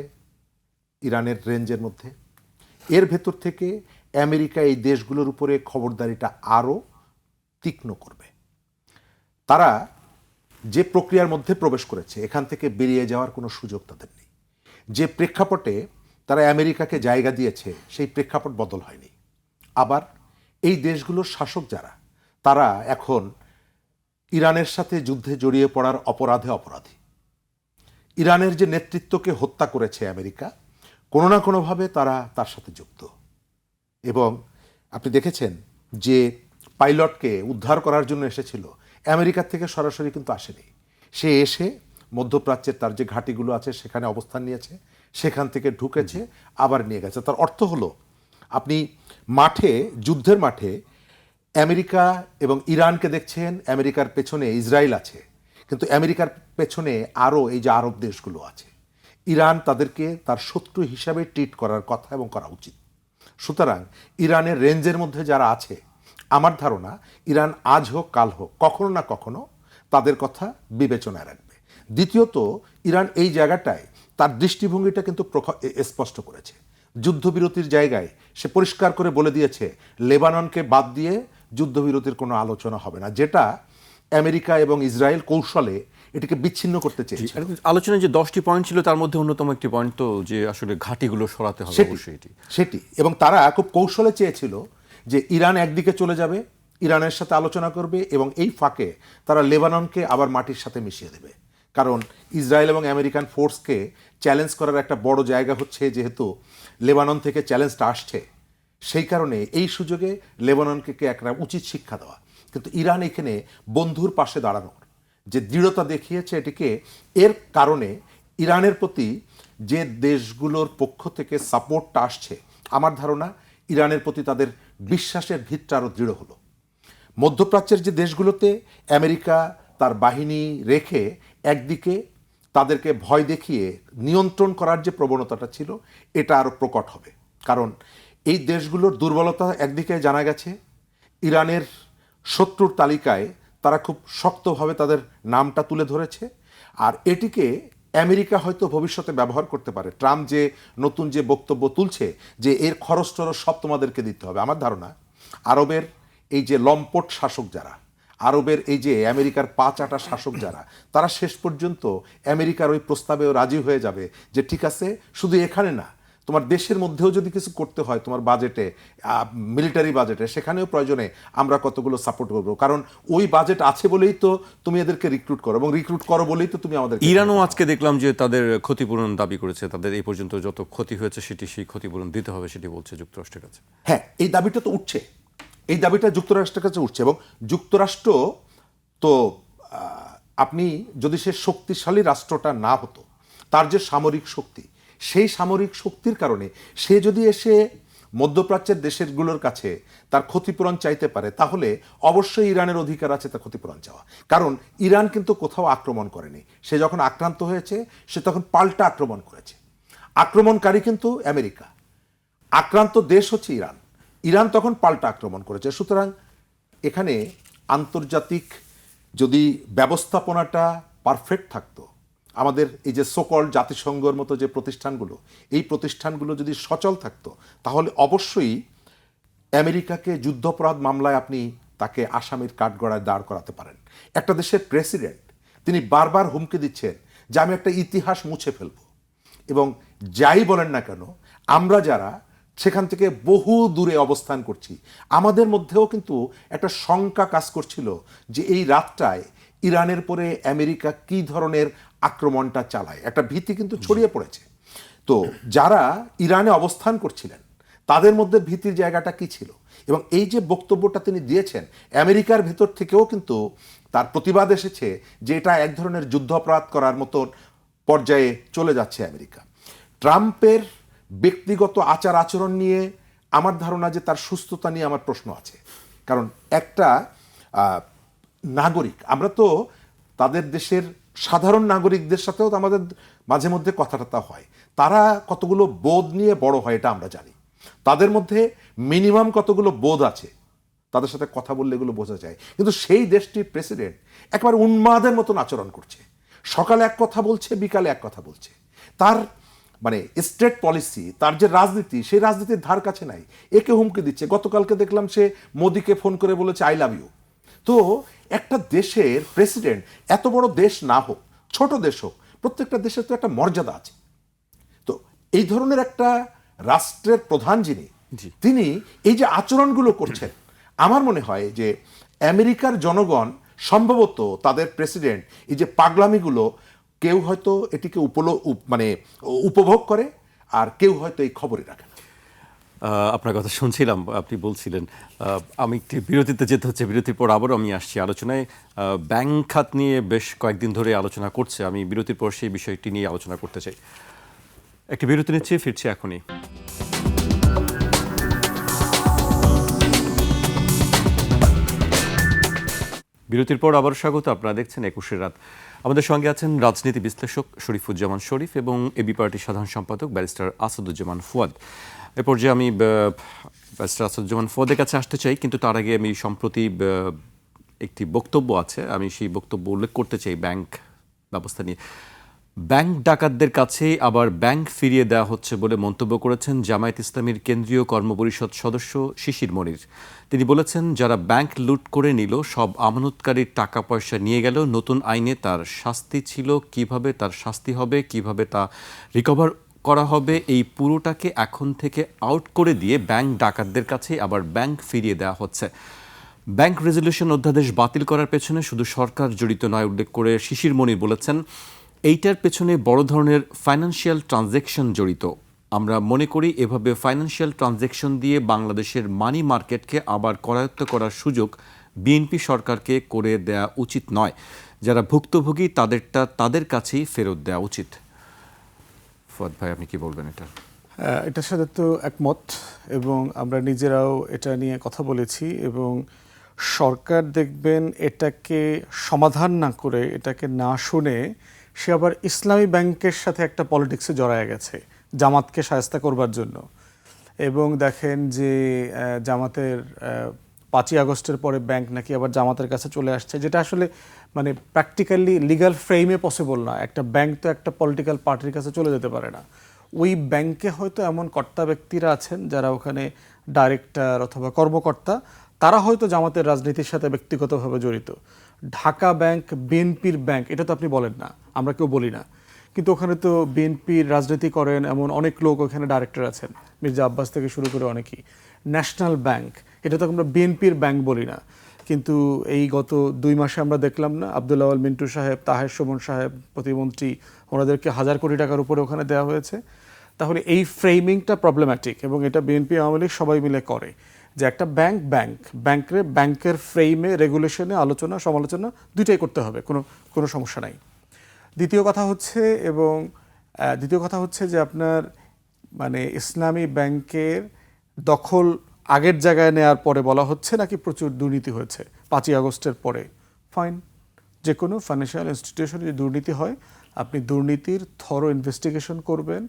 S2: ইরানের রেঞ্জের মধ্যে। এর ভেতর থেকে আমেরিকা এই দেশগুলোর উপরে খবরদারিটা আরও তীক্ষ্ণ করবে। তারা যে প্রক্রিয়ার মধ্যে প্রবেশ করেছে, এখান থেকে বেরিয়ে যাওয়ার কোনো সুযোগ তাদের নেই। যে প্রেক্ষাপটে তারা আমেরিকাকে জায়গা দিয়েছে, সেই প্রেক্ষাপট বদল হয়নি। আবার এই দেশগুলোর শাসক যারা, তারা এখন ইরানের সাথে যুদ্ধে জড়িয়ে পড়ার অপরাধে অপরাধী। ইরানের যে নেতৃত্বকে হত্যা করেছে আমেরিকা, কোনো না কোনোভাবে তারা তার সাথে যুক্ত। এবং আপনি দেখেছেন যে পাইলটকে উদ্ধার করার জন্য এসেছিল, আমেরিকার থেকে সরাসরি কিন্তু আসেনি। সে এসে মধ্যপ্রাচ্যের তার যে ঘাঁটিগুলো আছে সেখানে অবস্থান নিয়েছে, সেখান থেকে ঢুকেছে, আবার নিয়ে গেছে। তার অর্থ হলো, আপনি মাঠে, যুদ্ধের মাঠে আমেরিকা এবং ইরানকে দেখছেন, আমেরিকার পেছনে ইসরায়েল আছে, কিন্তু আমেরিকার পেছনে আরও এই যে আরব দেশগুলো আছে। ইরান তাদেরকে তার শত্রু হিসাবে ট্রিট করার কথা এবং করা উচিত। সুতরাং ইরানের রেঞ্জের মধ্যে যারা আছে, আমার ধারণা ইরান আজ হোক কাল হোক কখনো না কখনো তাদের কথা বিবেচনায় রাখবে। দ্বিতীয়ত, ইরান এই জায়গাটায় তার দৃষ্টিভঙ্গিটা কিন্তু স্পষ্ট করেছে। যুদ্ধবিরতির জায়গায় সে পরিষ্কার করে বলে দিয়েছে, লেবাননকে বাদ দিয়ে যুদ্ধবিরতির কোনো আলোচনা হবে না, যেটা আমেরিকা এবং ইসরায়েল কৌশলে এটাকে বিচ্ছিন্ন করতে চেয়েছে।
S1: আলোচনায় যে 10টি পয়েন্ট ছিল, তার মধ্যে অন্যতম একটি পয়েন্ট তো যে আসলে ঘাঁটিগুলো সরাতে হবে অবশ্যই
S2: সেটি। এবং তারা খুব কৌশলে চেয়েছিল যে ইরান একদিকে চলে যাবে, ইরানের সাথে আলোচনা করবে, এবং এই ফাঁকে তারা লেবাননকে আবার মাটির সাথে মিশিয়ে দেবে। কারণ ইসরায়েল এবং আমেরিকান ফোর্সকে চ্যালেঞ্জ করার একটা বড় জায়গা হচ্ছে, যেহেতু লেবানন থেকে চ্যালেঞ্জটা আসছে, সেই কারণে এই সুযোগে লেবাননকে একটা উচিত শিক্ষা দেওয়া। কিন্তু ইরান এখানে বন্ধুর পাশে দাঁড়ানোর যে দৃঢ়তা দেখিয়েছে, এটিকে এর কারণে ইরানের প্রতি যে দেশগুলোর পক্ষ থেকে সাপোর্টটা আসছে, আমার ধারণা ইরানের প্রতি তাদের বিশ্বাসের ভিতটা আরও দৃঢ় হলো। মধ্যপ্রাচ্যের যে দেশগুলোতে আমেরিকা তার বাহিনী রেখে একদিকে তাদেরকে ভয় দেখিয়ে নিয়ন্ত্রণ করার যে প্রবণতাটা ছিল, এটা আরও প্রকট হবে। কারণ এই দেশগুলোর দুর্বলতা একদিকে জানা গেছে, ইরানের শত্রুর তালিকায় তারা খুব শক্তভাবে তাদের নামটা তুলে ধরেছে, আর এটিকে আমেরিকা হয়তো ভবিষ্যতে ব্যবহার করতে পারে। ট্রাম্প যে নতুন যে বক্তব্য তুলছে যে এর খরচ টরচ সব তোমাদেরকে দিতে হবে, আমার ধারণা আরবের এই যে লম্পট শাসক যারা, আরবের এই যে আমেরিকার পা চাটা শাসক যারা, তারা শেষ পর্যন্ত আমেরিকার ওই প্রস্তাবেও রাজি হয়ে যাবে যে ঠিক আছে, শুধু এখানে না, তোমার দেশের মধ্যেও যদি কিছু করতে হয় তোমার বাজেটে, মিলিটারি বাজেটে, সেখানেও প্রয়োজনে আমরা কতগুলো সাপোর্ট করবো, কারণ ওই বাজেট আছে বলেই তো তুমি এদেরকে রিক্রুট করো, এবং রিক্রুট করো বলেই তো তুমি আমাদের।
S1: ইরানও আজকে দেখলাম যে তাদের ক্ষতিপূরণ দাবি করেছে, তাদের এই পর্যন্ত যত ক্ষতি হয়েছে সেই ক্ষতিপূরণ দিতে হবে সেটি বলছে যুক্তরাষ্ট্রের কাছে।
S2: হ্যাঁ, এই দাবিটা তো উঠছে, এই দাবিটা যুক্তরাষ্ট্রের কাছে উঠছে, এবং যুক্তরাষ্ট্র তো আপনি যদি সে শক্তিশালী রাষ্ট্রটা না হতো, তার যে সামরিক শক্তি, সেই সামরিক শক্তির কারণে সে যদি এসে মধ্যপ্রাচ্যের দেশগুলোর কাছে তার ক্ষতিপূরণ চাইতে পারে, তাহলে অবশ্যই ইরানের অধিকার আছে তার ক্ষতিপূরণ চাওয়া। কারণ ইরান কিন্তু কোথাও আক্রমণ করেনি, সে যখন আক্রান্ত হয়েছে সে তখন পাল্টা আক্রমণ করেছে। আক্রমণকারী কিন্তু আমেরিকা, আক্রান্ত দেশ হচ্ছে ইরান, ইরান তখন পাল্টা আক্রমণ করেছে। সুতরাং এখানে আন্তর্জাতিক যদি ব্যবস্থাপনাটা পারফেক্ট থাকতো, আমাদের এই যে সকল জাতিসংঘের মতো যে প্রতিষ্ঠানগুলো, এই প্রতিষ্ঠানগুলো যদি সচল থাকতো, তাহলে অবশ্যই আমেরিকাকে যুদ্ধাপরাধ মামলায় আপনি তাকে আসামির কাঠগড়ায় দাঁড় করাতে পারেন। একটা দেশের প্রেসিডেন্ট তিনি বারবার হুমকি দিচ্ছেন যে আমি একটা ইতিহাস মুছে ফেলব, এবং যাই বলেন না কেন, আমরা যারা সেখান থেকে বহু দূরে অবস্থান করছি, আমাদের মধ্যেও কিন্তু একটা শঙ্কা কাজ করছিল যে এই রাতটায় ইরানের পরে আমেরিকা কি ধরনের আক্রমণটা চালায়, একটা ভীতি কিন্তু ছড়িয়ে পড়েছে। তো যারা ইরানে অবস্থান করছিলেন তাদের মধ্যে ভীতির জায়গাটা কি ছিল, এবং এই যে বক্তব্যটা তিনি দিয়েছেন, আমেরিকার ভেতর থেকেও কিন্তু তার প্রতিবাদ এসেছে যে এটা এক ধরনের যুদ্ধাপরাধ করার মতন পর্যায়ে চলে যাচ্ছে আমেরিকা। ট্রাম্পের ব্যক্তিগত আচার আচরণ নিয়ে আমার ধারণা যে তার সুস্থতা নিয়ে আমার প্রশ্ন আছে, কারণ একটা নাগরিক, আমরা তো তাদের দেশের সাধারণ নাগরিকদের সাথেও তো আমাদের মাঝে মধ্যে কথাটা হয়, তারা কতগুলো বোধ নিয়ে বড় হয় এটা আমরা জানি, তাদের মধ্যে মিনিমাম কতগুলো বোধ আছে, তাদের সাথে কথা বললে এগুলো বোঝা যায়। কিন্তু সেই দেশটির প্রেসিডেন্ট একবার উন্মাদের মতন আচরণ করছে, সকালে এক কথা বলছে, বিকালে এক কথা বলছে, তার মানে স্টেট পলিসি, তার যে রাজনীতি, সেই রাজনীতির ধার কাছে নাই, একে হুমকি দিচ্ছে। গতকালকে দেখলাম সে মোদিকে ফোন করে বলেছে আই লাভ ইউ। তো একটা দেশের প্রেসিডেন্ট, এত বড় দেশ না হোক, ছোট দেশ হোক, প্রত্যেকটা দেশের তো একটা মর্যাদা আছে। তো এই ধরনের একটা রাষ্ট্রের প্রধান যিনি, তিনি এই যে আচরণগুলো করছেন, আমার মনে হয় যে আমেরিকার জনগণ সম্ভবত তাদের প্রেসিডেন্ট এই যে পাগলামিগুলো, কেউ হয়তো এটিকে উপভোগ করে, আর কেউ হয়তো এই খবরই রাখে না।
S1: আপনার কথা শুনছিলাম, আপনি বলছিলেন আমি একটি বিরতিতে যেতে হচ্ছে, বিরতির পর আবারও আমি আসছি আলোচনায়। ব্যাংক খাত নিয়ে বেশ কয়েকদিন ধরে আলোচনা করছে, আমি বিরতির পর সেই বিষয়টি নিয়ে আলোচনা করতে চাই। একটি বিরতি নিচ্ছি, ফিরছি এখনই। বিরতির পর আবার স্বাগত, আপনারা দেখছেন ২১ রাত। আমাদের সঙ্গে আছেন রাজনীতি বিশ্লেষক শরীফুজ্জামান শরীফ এবং এবি পার্টির সাধারণ সম্পাদক ব্যারিস্টার আসাদুজ্জামান ফুয়াদ। এ পর্যায়ে আমি ব্যারিস্টার আসাদুজ্জামান ফুয়াদের কাছে আসতে চাই, কিন্তু তার আগে আমি সম্প্রতি একটি বক্তব্য আছে, আমি সেই বক্তব্য উল্লেখ করতে চাই ব্যাংক ব্যবস্থা নিয়ে। ব্যাংক ডাকাতদের কাছে আবার ব্যাংক ফিরিয়ে দেওয়া হচ্ছে বলে মন্তব্য করেছেন জামায়াত ইসলামীর কেন্দ্রীয় কর্মপরিষদ সদস্য শিশির মনির। তিনি বলেছেন, যারা ব্যাংক লুট করে নিল, সব আমানতকারীর টাকা পয়সা নিয়ে গেল, নতুন আইনে তার শাস্তি ছিল, কিভাবে তার শাস্তি হবে, কিভাবে তা রিকভার করা হবে, এই পুরোটাকে এখন থেকে আউট করে দিয়ে ব্যাংক ডাকাতদের কাছে আবার ব্যাংক ফিরিয়ে দেওয়া হচ্ছে। ব্যাংক রেজলিউশন অধ্যাদেশ বাতিল করার পেছনে শুধু সরকার জড়িত নয় উল্লেখ করে শিশির মনির বলেছেন, এইটার পেছনে বড় ধরনের ফাইন্যান্সিয়াল ট্রানজ্যাকশন জড়িত। আমরা মনে করি এভাবে ফাইন্যান্সিয়াল ট্রানজ্যাকশন দিয়ে বাংলাদেশের মানি মার্কেটকে আবার করায়ত্ত করার সুযোগ বিএনপি সরকারকে করে দেয়া উচিত নয়। যারা ভুক্তভোগী তাদেরটা তাদের কাছেই ফেরত দেওয়া উচিত। ফুয়াদ ভাই, আপনি কি বলবেন এটা?
S3: এটার সাথে তো একমত, এবং আমরা নিজেরাও এটা নিয়ে কথা বলেছি, এবং সরকার দেখবেন এটাকে সমাধান না করে, এটাকে না শুনে সে আবার ইসলামী ব্যাংকের সাথে একটা পলিটিক্সে জড়ায় গেছে জামাতকে শায়েস্তা করবার জন্য। এবং দেখেন যে জামাতের 5ই আগস্টের পরে ব্যাংক নাকি আবার জামাতের কাছে চলে আসছে, যেটা আসলে মানে প্র্যাকটিক্যালি লিগ্যাল ফ্রেমে পসিবল না। একটা ব্যাংক তো একটা পলিটিক্যাল পার্টির কাছে চলে যেতে পারে না। ওই ব্যাংকে হয়তো এমন কর্তা ব্যক্তিরা আছেন যারা ওখানে ডাইরেক্টর অথবা কর্মকর্তা, তারা হয়তো জামাতের রাজনীতির সাথে ব্যক্তিগতভাবে জড়িত। ঢাকা ব্যাংক বিএনপির ব্যাংক, এটা তো আপনি বলেন না, আমরা কেউ বলি না, কিন্তু ওখানে তো বিএনপির রাজনীতি করেন এমন অনেক লোক ওখানে ডাইরেক্টর আছেন, মির্জা আব্বাস থেকে শুরু করে অনেকেই। ন্যাশনাল ব্যাংক, এটা তো আমরা বিএনপির ব্যাংক বলি না, কিন্তু এই গত 2 মাসে আমরা দেখলাম না, আব্দুল আওয়াল মিন্টু সাহেব, তাহের সুমন সাহেব প্রতিমন্ত্রী, ওনাদেরকে 1000 কোটি টাকার উপরে ওখানে দেওয়া হয়েছে। তাহলে এই ফ্রেমিংটা প্রবলেম্যাটিক, এবং এটা বিএনপি আওয়ামী লীগ সবাই মিলে করে যে একটা ব্যাংকের ফ্রেমে, রেগুলেশনে আলোচনা সমালোচনা দুইটাই করতে হবে, কোনো সমস্যা নাই। দ্বিতীয় কথা হচ্ছে যে আপনার মানে ইসলামী ব্যাংকের দখল আগের জায়গায় নেওয়ার পরে বলা হচ্ছে নাকি প্রচুর দুর্নীতি হয়েছে 5ই আগস্টের পরে। ফাইন, যে কোনো ফাইন্যান্সিয়াল ইনস্টিটিউশনে যদি দুর্নীতি হয়, আপনি দুর্নীতির থরো ইনভেস্টিগেশন করবেন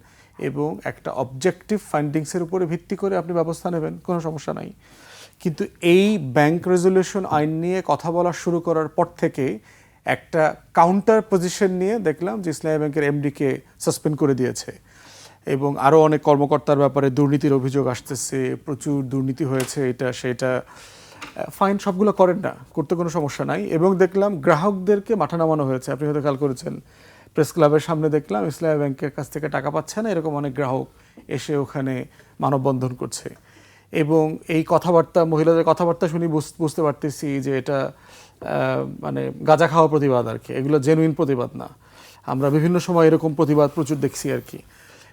S3: এবং একটা অবজেক্টিভ ফাইন্ডিংসের উপরে ভিত্তি করে আপনি ব্যবস্থা নেবেন, কোনো সমস্যা নাই। কিন্তু এই ব্যাংক রেজুলেশন আইন নিয়ে কথা বলা শুরু করার পর থেকে একটা কাউন্টার পজিশন নিয়ে দেখলাম যে ইসলামী ব্যাংকের এমডিকে সাসপেন্ড করে দিয়েছে, এবং আরও অনেক কর্মকর্তার ব্যাপারে দুর্নীতির অভিযোগ আসতেছে, প্রচুর দুর্নীতি হয়েছে, এটা সেটা। ফাইন, সবগুলো করেন না, করতে কোনো সমস্যা নাই। এবং দেখলাম গ্রাহকদেরকে মাঠে নামানো হয়েছে, আপনি হয়তো খেয়াল করেছেন, প্রেস ক্লাবের সামনে দেখলাম ইসলামী ব্যাংকের কাছ থেকে টাকা পাচ্ছে না, এরকম অনেক গ্রাহক এসে ওখানে মানববন্ধন করছে। এবং এই কথাবার্তা, মহিলাদের কথাবার্তা শুনি বুঝতে পারতেছি যে এটা মানে গাঁজা খাওয়া প্রতিবাদ আর কি, এগুলো জেনুইন প্রতিবাদ না। আমরা বিভিন্ন সময় এরকম প্রতিবাদ প্রচুর দেখছি আর কি।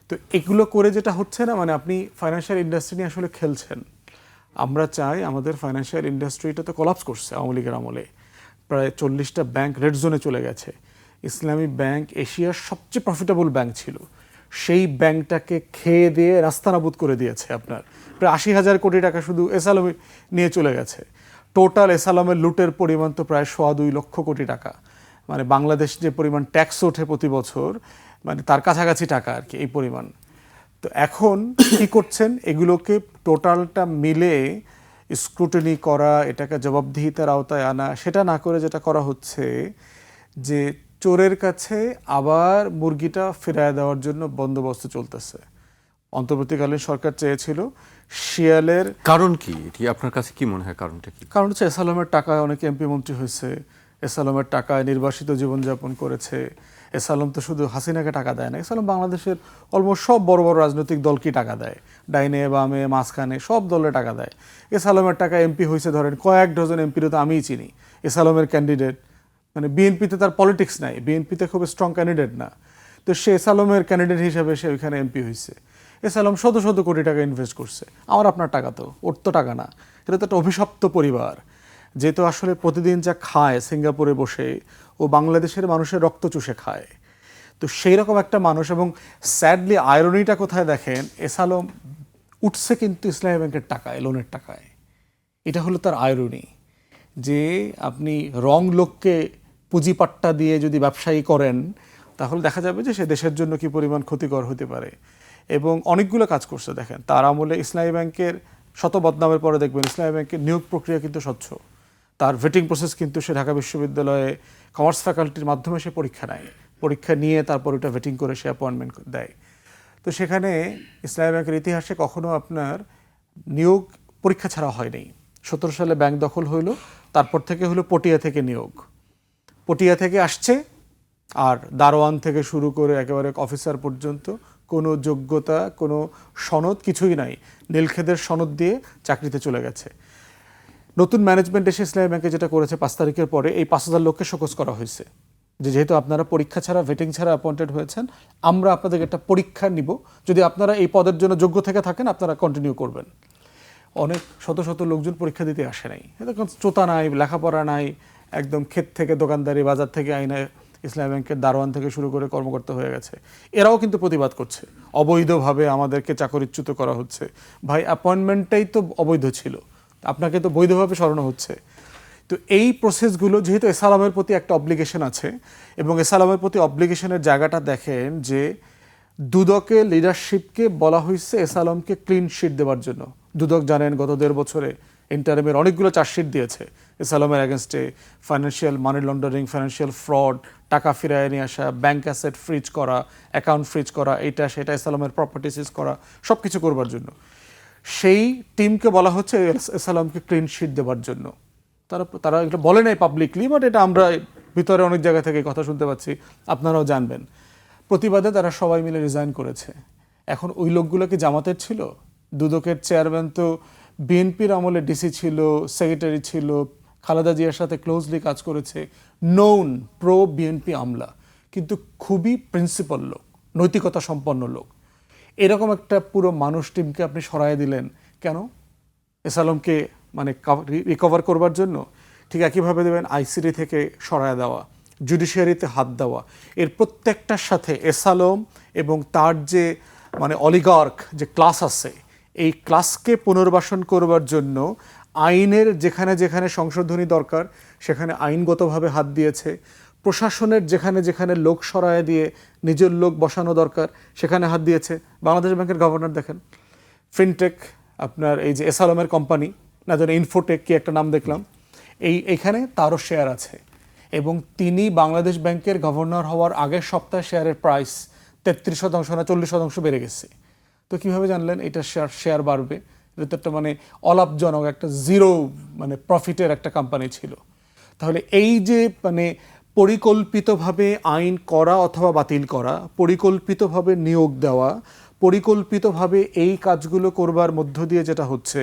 S3: তো এগুলো করে যেটা হচ্ছে না, মানে আপনি ফাইন্যান্সিয়াল ইন্ডাস্ট্রি নিয়ে আসলে খেলছেন। আমরা চাই, আমাদের ফাইন্যান্সিয়াল ইন্ডাস্ট্রিটা তো কলাপস করছে আওয়ামী লীগের আমলে, প্রায় 40টা ব্যাংক রেড জোনে চলে গেছে। ইসলামী ব্যাংক এশিয়ার সবচেয়ে প্রফিটেবল ব্যাংক ছিল, সেই ব্যাংকটাকে খেয়ে দিয়ে রাস্তানাবুদ করে দিয়েছে আপনার। প্রায় 80,000 কোটি টাকা শুধু এসালম নিয়ে চলে গেছে। টোটাল এসালমের লুটের পরিমাণ তো প্রায় 2.25 লক্ষ কোটি টাকা, মানে বাংলাদেশ যে পরিমাণ ট্যাক্স ওঠে প্রতি বছর, মানে তার কাছাকাছি টাকা আর কি, এই পরিমাণ। তো এখন কি করছেন, এগুলোকে টোটালটা মিলে স্ক্রুটিনি করা, এটাকে জবাবদিহিতার আওতায় আনা, সেটা না করে যেটা করা হচ্ছে যে চোরের কাছে আবার মুরগিটা ফিরায় দেওয়ার জন্য বন্দোবস্ত চলতেছে। অন্তর্বর্তীকালীন সরকার চেয়েছিল শিয়ালের,
S1: কারণ কি এটি আপনার কাছে কি মনে হয়, কারণটা কি?
S3: কারণ হচ্ছে এসালমের টাকায় অনেকে এমপি মন্ত্রী হয়েছে, এসালমের টাকায় নির্বাসিত জীবনযাপন করেছে। এসালম তো শুধু হাসিনাকে টাকা দেয় না, এসালম বাংলাদেশের অলমোস্ট সব বড় বড় রাজনৈতিক দলকে টাকা দেয়, ডাইনে বামে মাঝখানে সব দলের টাকা দেয়। এসালমের টাকা এমপি হয়েছে ধরেন কয়েক ডজন এমপিরও তো আমিই চিনি। এসালমের ক্যান্ডিডেট, মানে বিএনপিতে তার পলিটিক্স নাই, বিএনপিতে খুব স্ট্রং ক্যান্ডিডেট না, তো সে এসালমের ক্যান্ডিডেট হিসেবে সে ওইখানে এমপি হয়েছে। এসালম শত শত কোটি টাকা ইনভেস্ট করছে, আমার আপনার টাকা তো, ওর তো টাকা না। এটা তো একটা অভিশপ্ত পরিবার, যেহেতু আসলে প্রতিদিন যা খায় সিঙ্গাপুরে বসে, ও বাংলাদেশের মানুষের রক্ত চুষে খায়। তো সেই রকম একটা মানুষ, এবং স্যাডলি আয়রনিটা কোথায় দেখেন, এসালম উঠছে কিন্তু ইসলামী ব্যাংকের টাকায়, লোনের টাকায়। এটা হলো তার আয়রনি, যে আপনি রং লোককে পুঁজিপাট্টা দিয়ে যদি ব্যবসায়ী করেন, তাহলে দেখা যাবে যে সে দেশের জন্য কি পরিমাণ ক্ষতিকর হতে পারে। এবং অনেকগুলো কাজ করছে দেখেন তার আমলে। ইসলামী ব্যাংকের শত বদনামের পরে দেখবেন ইসলামী ব্যাংকের নিয়োগ প্রক্রিয়া কিন্তু স্বচ্ছ, তার ভেটিং প্রসেস কিন্তু সে ঢাকা বিশ্ববিদ্যালয়ে কমার্স ফ্যাকাল্টির মাধ্যমে সে পরীক্ষা নেয়, পরীক্ষা নিয়ে তারপর ওটা ভেটিং করে সে অ্যাপয়েন্টমেন্ট দেয়। তো সেখানে ইসলামী ব্যাংকের ইতিহাসে কখনো আপনার নিয়োগ পরীক্ষা ছাড়া হয়নি। 17 সালে ব্যাংক দখল হইলো, তারপর থেকে হলো পটিয়া থেকে নিয়োগ, পটিয়া থেকে আসছে, আর দারোয়ান থেকে শুরু করে একেবারে অফিসার পর্যন্ত কোনো যোগ্যতা, কোনো সনদ কিছুই নাই, নীলক্ষেতের সনদ দিয়ে চাকরিতে চলে গেছে। নতুন ম্যানেজমেন্ট এসে ইসলামী ব্যাংকে যেটা করেছে 5 তারিখের পরে, এই 5,000 লোককে শোকজ করা হয়েছে, যে যেহেতু আপনারা পরীক্ষা ছাড়া, ভেটিং ছাড়া অ্যাপয়েন্টেড হয়েছেন, আমরা আপনাদেরকে একটা পরীক্ষা নিব, যদি আপনারা এই পদের জন্য যোগ্য থেকে থাকেন আপনারা কন্টিনিউ করবেন। অনেক শত শত লোকজন পরীক্ষা দিতে আসে নাই, এরকম চোতা নাই, লেখাপড়া নাই, একদম ক্ষেত থেকে দোকানদারি, বাজার থেকে আইনে ইসলামী ব্যাংকের দারোয়ান থেকে শুরু করে কর্মকর্তা হয়ে গেছে। এরাও কিন্তু প্রতিবাদ করছে, অবৈধভাবে আমাদেরকে চাকরিচ্যুত করা হচ্ছে। ভাই, অ্যাপয়েন্টমেন্টটাই তো অবৈধ ছিল, আপনাকে তো বৈধভাবে সরানো হচ্ছে। তো এই প্রসেসগুলো, যেহেতু এসালামের প্রতি একটা অব্লিগেশন আছে, এবং এসালামের প্রতি অব্লিগেশনের জায়গাটা দেখেন যে দুদকের লিডারশিপকে বলা হয়েছে এসালামকে ক্লিন শিট দেওয়ার জন্য। দুদক জানেন গত 1.5 বছরে ইন্টারিমের অনেকগুলো চার্জশিট দিয়েছে এসালামের এগেনস্টে, financial money laundering, financial fraud, টাকা ফিরায় নিয়ে আসা, ব্যাংক অ্যাসেট ফ্রিজ করা, অ্যাকাউন্ট ফ্রিজ করা, এইটা সেটা, এসালামের প্রপার্টি সিজ করা, সব কিছু করবার জন্য। সেই টিমকে বলা হচ্ছে এসালামকে ক্লিন শিট দেওয়ার জন্য। তারা এটা বলে নাই পাবলিকলি, বাট এটা আমরা ভিতরে অনেক জায়গা থেকে কথা শুনতে পাচ্ছি, আপনারাও জানবেন। প্রতিবাদে তারা সবাই মিলে রিজাইন করেছে। এখন ওই লোকগুলো কি জামাতের ছিল? দুদকের চেয়ারম্যান তো বিএনপির আমলে ডিসি ছিল, সেক্রেটারি ছিল, খালেদা জিয়ার সাথে ক্লোজলি কাজ করেছে, নৌন প্রো বিএনপি আমলা, কিন্তু খুবই প্রিন্সিপাল লোক, নৈতিকতা সম্পন্ন লোক। এরকম একটা পুরো মানুষ টিমকে আপনি সরায় দিলেন কেন? এস আলমকে মানে রিকভার করবার জন্য? ঠিক একইভাবে দেবেন আইসিডি থেকে সরায় দেওয়া, জুডিশিয়ারিতে হাত দেওয়া, এর প্রত্যেকটার সাথে এস আলম এবং তার যে মানে অলিগার্ক যে ক্লাস আছে, এই ক্লাসকে পুনর্বাসন করবার জন্য আইনের যেখানে যেখানে সংশোধনী দরকার সেখানে আইনগতভাবে হাত দিয়েছে। প্রশাসনের যেখানে যেখানে লোক সরায় দিয়ে নিজের লোক বসানো দরকার সেখানে হাত দিয়েছে। বাংলাদেশ ব্যাংকের গভর্নর দেখেন, ফিনটেক আপনার এই যে এস আলমের কোম্পানি, না জানি ইনফোটেক কি একটা নাম দেখলাম, এইখানে তারও শেয়ার আছে। এবং তিনি বাংলাদেশ ব্যাংকের গভর্নর হওয়ার আগের সপ্তাহে শেয়ারের প্রাইস 33% না 40% বেড়ে গেছে। তো কিভাবে জানলেন এটা শেয়ার বাড়বে? এটা তো একটা মানে অলাভজনক একটা জিরো মানে প্রফিটের একটা কোম্পানি ছিল। তাহলে এই যে মানে পরিকল্পিতভাবে আইন করা অথবা বাতিল করা, পরিকল্পিতভাবে নিয়োগ দেওয়া, পরিকল্পিতভাবে এই কাজগুলো করবার মধ্য দিয়ে যেটা হচ্ছে,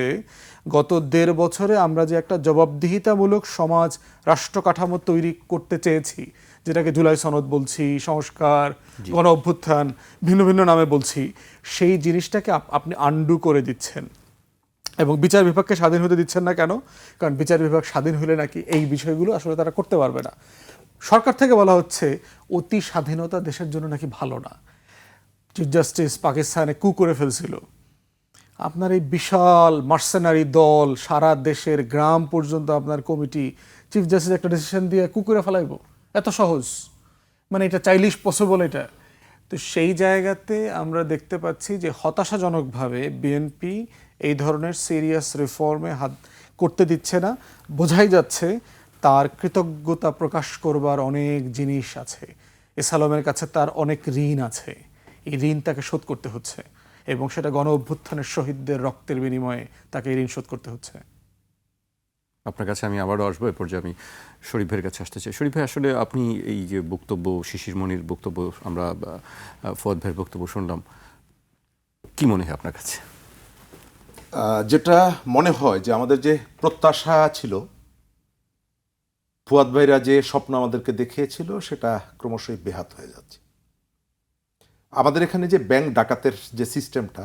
S3: গত 1.5 বছরে আমরা যে একটা জবাবদিহিতামূলক সমাজ রাষ্ট্র কাঠামো তৈরি করতে চেয়েছি, যেটাকে জুলাই সনদ বলছি, সংস্কার, গণ অভ্যুত্থান, ভিন্ন ভিন্ন নামে বলছি, সেই জিনিসটাকে আপনি আন্ডু করে দিচ্ছেন। এবং বিচার বিভাগকে স্বাধীন হতে দিচ্ছেন না কেন? কারণ বিচার বিভাগ স্বাধীন হলে নাকি এই বিষয়গুলো আসলে তারা করতে পারবে না। সরকার থেকে বলা হচ্ছে অতি স্বাধীনতা দেশের জন্য নাকি ভালো না। চিফ জাস্টিস পাকিস্তানে কু করে ফেলছিল। আপনার এই বিশাল মার্সেনারি দল, সারা দেশের গ্রাম পর্যন্ত আপনার কমিটি, চিফ জাস্টিস একটা ডিসিশন দিয়ে কু করে ফেলাইব? এত সহজ? মানে এটা চাইলেই পসিবল এটা? তো সেই জায়গাতে আমরা দেখতে পাচ্ছি যে হতাশাজনকভাবে বিএনপি এই ধরনের সিরিয়াস রিফর্মে হাত করতে দিচ্ছে না। বোঝাই যাচ্ছে তার কৃতজ্ঞতা প্রকাশ করবার অনেক জিনিস আছে। এস আলমের কাছে তার অনেক ঋণ আছে, এই ঋণ তাকে শোধ করতে হচ্ছে, এবং সেটা গণ অভ্যুত্থানের শহীদদের রক্তের বিনিময়ে তাকে এই ঋণ শোধ করতে হচ্ছে।
S1: আপনার কাছে আমি আবারও আসবো, এ পর্যায়ে আমি শরীফ ভাইয়ের কাছে আসতে চাই। শরীফ ভাই, আসলে আপনি এই যে বক্তব্য, শিশির মনির বক্তব্য, আমরা ফুয়াদ ভাইয়ের বক্তব্য শুনলাম, কি মনে হয় আপনার কাছে?
S2: যেটা মনে হয় যে আমাদের যে প্রত্যাশা ছিল, ফুয়াদ ভাইরা যে স্বপ্ন আমাদেরকে দেখিয়েছিল, সেটা ক্রমশই বেহাত হয়ে যাচ্ছে। আমাদের এখানে যে ব্যাংক ডাকাতের যে সিস্টেমটা,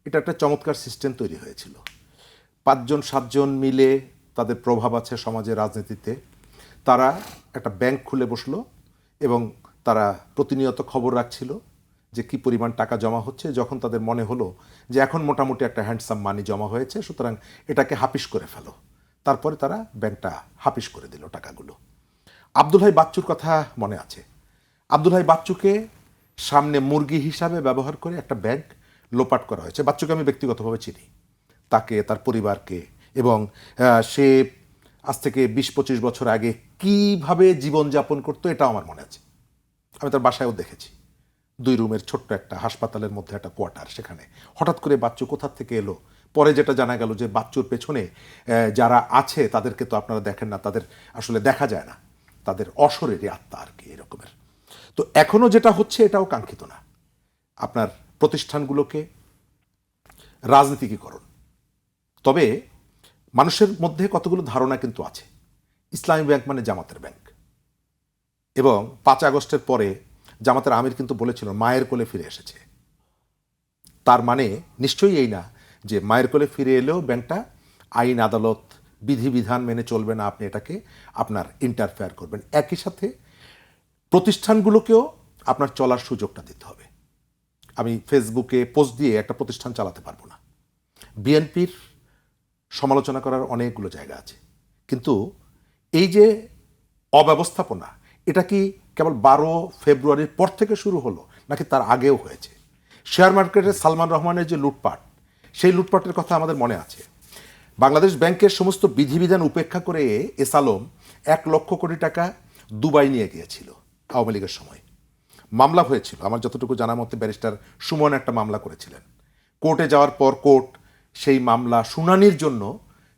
S2: এটা একটা চমৎকার সিস্টেম তৈরি হয়েছিল। 5-7 জন মিলে, তাদের প্রভাব আছে সমাজের রাজনীতিতে, তারা একটা ব্যাংক খুলে বসলো এবং তারা প্রতিনিয়ত খবর রাখছিল যে কি পরিমাণ টাকা জমা হচ্ছে। যখন তাদের মনে হলো যে এখন মোটামুটি একটা হ্যান্ডসাম মানি জমা হয়েছে, সুতরাং এটাকে হাফিস করে ফেলো, তারপরে তারা ব্যাংকটা হাফিস করে দিল টাকাগুলো। আব্দুল হাই বাচ্চুর কথা মনে আছে। আব্দুল হাই বাচ্চুকে সামনে মুরগি হিসাবে ব্যবহার করে একটা ব্যাংক লোপাট করা হয়েছে। বাচ্চুকে আমি ব্যক্তিগতভাবে চিনি, তাকে, তার পরিবারকে, এবং সে আজ থেকে 20-25 বছর আগে কিভাবে জীবনযাপন করতো এটা আমার মনে আছে। আমি তার বাসায়ও দেখেছি, 2 রুমের ছোট্ট একটা হাসপাতালের মধ্যে একটা কোয়ার্টার, সেখানে হঠাৎ করে বাচ্চু কোথা থেকে এলো। পরে যেটা জানা গেল যে বাচ্চুর পেছনে যারা আছে তাদেরকে তো আপনারা দেখেন না, তাদের আসলে দেখা যায় না, তাদের অশরীরী আত্মা আর কি এরকমের। তো এখনো যেটা হচ্ছে এটাও কাঙ্ক্ষিত না, আপনার প্রতিষ্ঠানগুলোকে রাজনীতিকীকরণ। তবে মানুষের মধ্যে কতগুলো ধারণা কিন্তু আছে। ইসলামী ব্যাংক মানে জামাতের ব্যাংক, এবং 5 আগস্টের পরে জামাতের আমির কিন্তু বলেছিল মায়ের কোলে ফিরে এসেছে। তার মানে নিশ্চয়ই এই না যে মায়ের কোলে ফিরে এলেও ব্যাংকটা আইন আদালত বিধিবিধান মেনে চলবে না, আপনি এটাকে আপনার ইন্টারফেয়ার করবেন। একই সাথে প্রতিষ্ঠানগুলোকেও আপনার চলার সুযোগটা দিতে হবে। আমি ফেসবুকে পোস্ট দিয়ে একটা প্রতিষ্ঠান চালাতে পারবো না। বিএনপির সমালোচনা করার অনেকগুলো জায়গা আছে, কিন্তু এই যে অব্যবস্থাপনা, এটা কি কেবল 12 ফেব্রুয়ারির পর থেকে শুরু হলো নাকি তার আগেও হয়েছে? শেয়ার মার্কেটে সালমান রহমানের যে লুটপাট, সেই লুটপাটের কথা আমাদের মনে আছে। বাংলাদেশ ব্যাংকের সমস্ত বিধিবিধান উপেক্ষা করে এস আলম 1 লক্ষ কোটি টাকা দুবাই নিয়ে গিয়েছিল আওয়ামী লীগের সময়। মামলা হয়েছিল, আমার যতটুকু জানা মতে ব্যারিস্টার সুমন একটা মামলা করেছিলেন। কোর্টে যাওয়ার পর কোর্ট সেই মামলা শুনানির জন্য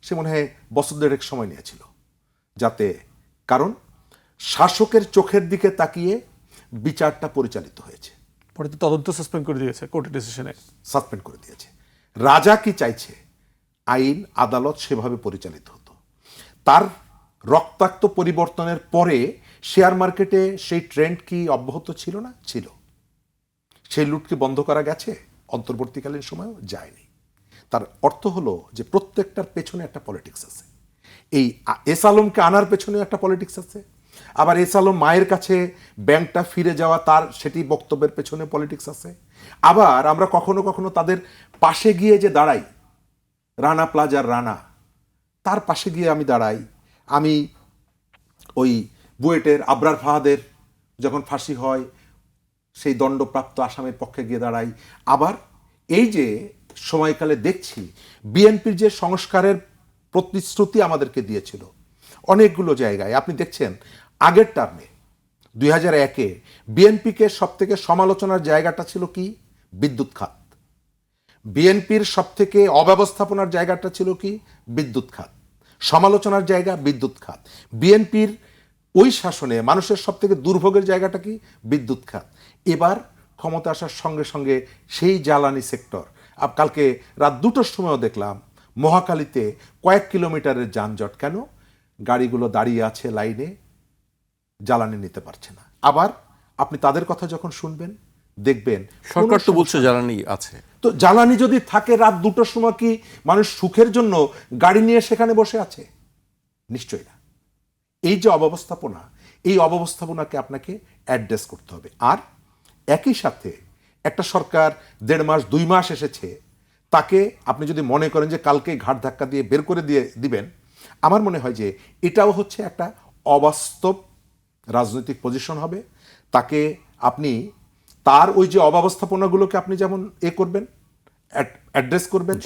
S2: সে মনে হয় বছর 1.5 সময় নিয়েছিল, যাতে, কারণ শাসকের চোখের দিকে তাকিয়ে বিচারটা পরিচালিত হয়েছে।
S3: পরে তো তদন্ত সাসপেন্ড করে দিয়েছে কোর্টের ডিসিশনে।
S2: সাসপেন্ড করে দিয়েছে। রাজা কি চাইছে? আইন আদালত সেভাবে পরিচালিত হতো। তার রক্তাক্ত পরিবর্তনের পরে শেয়ার মার্কেটে সেই ট্রেন্ড কি অব্যাহত ছিল না? ছিল। সেই লুট কি বন্ধ করা গেছে? অন্তর্বর্তীকালীন সময়ও যায়নি। তার অর্থ হলো যে প্রত্যেকটার পেছনে একটা পলিটিক্স আছে। এই এস আলমকে আনার পেছনে একটা পলিটিক্স আছে। আবার এস আলম মায়ের কাছে ব্যাংকটা ফিরে যাওয়া, তার সেটি বক্তব্যের পেছনে পলিটিক্স আছে। আবার আমরা কখনো কখনো তাদের পাশে গিয়ে যে দাঁড়াই, রানা প্লাজার রানা, তার পাশে গিয়ে আমি দাঁড়াই। আমি ওই বুয়েটের আবরার ফাহাদের যখন ফাঁসি হয় সেই দণ্ডপ্রাপ্ত আসামের পক্ষে গিয়ে দাঁড়াই। আবার এই যে সময়কালে দেখছি বিএনপির যে সংস্কারের প্রতিশ্রুতি আমাদেরকে দিয়েছিল অনেকগুলো জায়গায়, আপনি দেখছেন আগের টার্মে 2001-এ বিএনপিকে সবথেকে সমালোচনার জায়গাটা ছিল কি? বিদ্যুৎ খাত। বিএনপির সবথেকে অব্যবস্থাপনার জায়গাটা ছিল কি? বিদ্যুৎ খাত। সমালোচনার জায়গা বিদ্যুৎ খাত। বিএনপির ওই শাসনে মানুষের সবথেকে দুর্ভোগের জায়গাটা কি? বিদ্যুৎ খাত। এবার ক্ষমতা আসার সঙ্গে সঙ্গে সেই জ্বালানি সেক্টর, কালকে রাত 2টোর সময়ও দেখলাম মহাখালীতে কয়েক কিলোমিটারের যানজট। কেন? গাড়িগুলো দাঁড়িয়ে আছে লাইনে, জ্বালানি নিতে পারছে না। আবার আপনি তাদের কথা যখন শুনবেন দেখবেন
S1: সরকার তো বলছে জ্বালানি আছে।
S2: তো জ্বালানি যদি থাকে রাত 2টোর সময় কি মানুষ সুখের জন্য গাড়ি নিয়ে সেখানে বসে আছে? নিশ্চয়ই না। এই যে অব্যবস্থাপনা, এই অব্যবস্থাপনাকে আপনাকে অ্যাড্রেস করতে হবে। আর একই সাথে একটা সরকার 1.5 মাস 2 মাস এসেছে, তাকে আপনি যদি মনে করেন যে কালকে ঘাট ধাক্কা দিয়ে বের করে দিবেন, আমার মনে হয় যে এটাও হচ্ছে একটা অবাস্তব রাজনৈতিক পজিশন হবে। তাকে আপনি তার ওই যে অব্যবস্থাপনাগুলোকে আপনি যেমন করবেন, অ্যাড্রেস করবেন,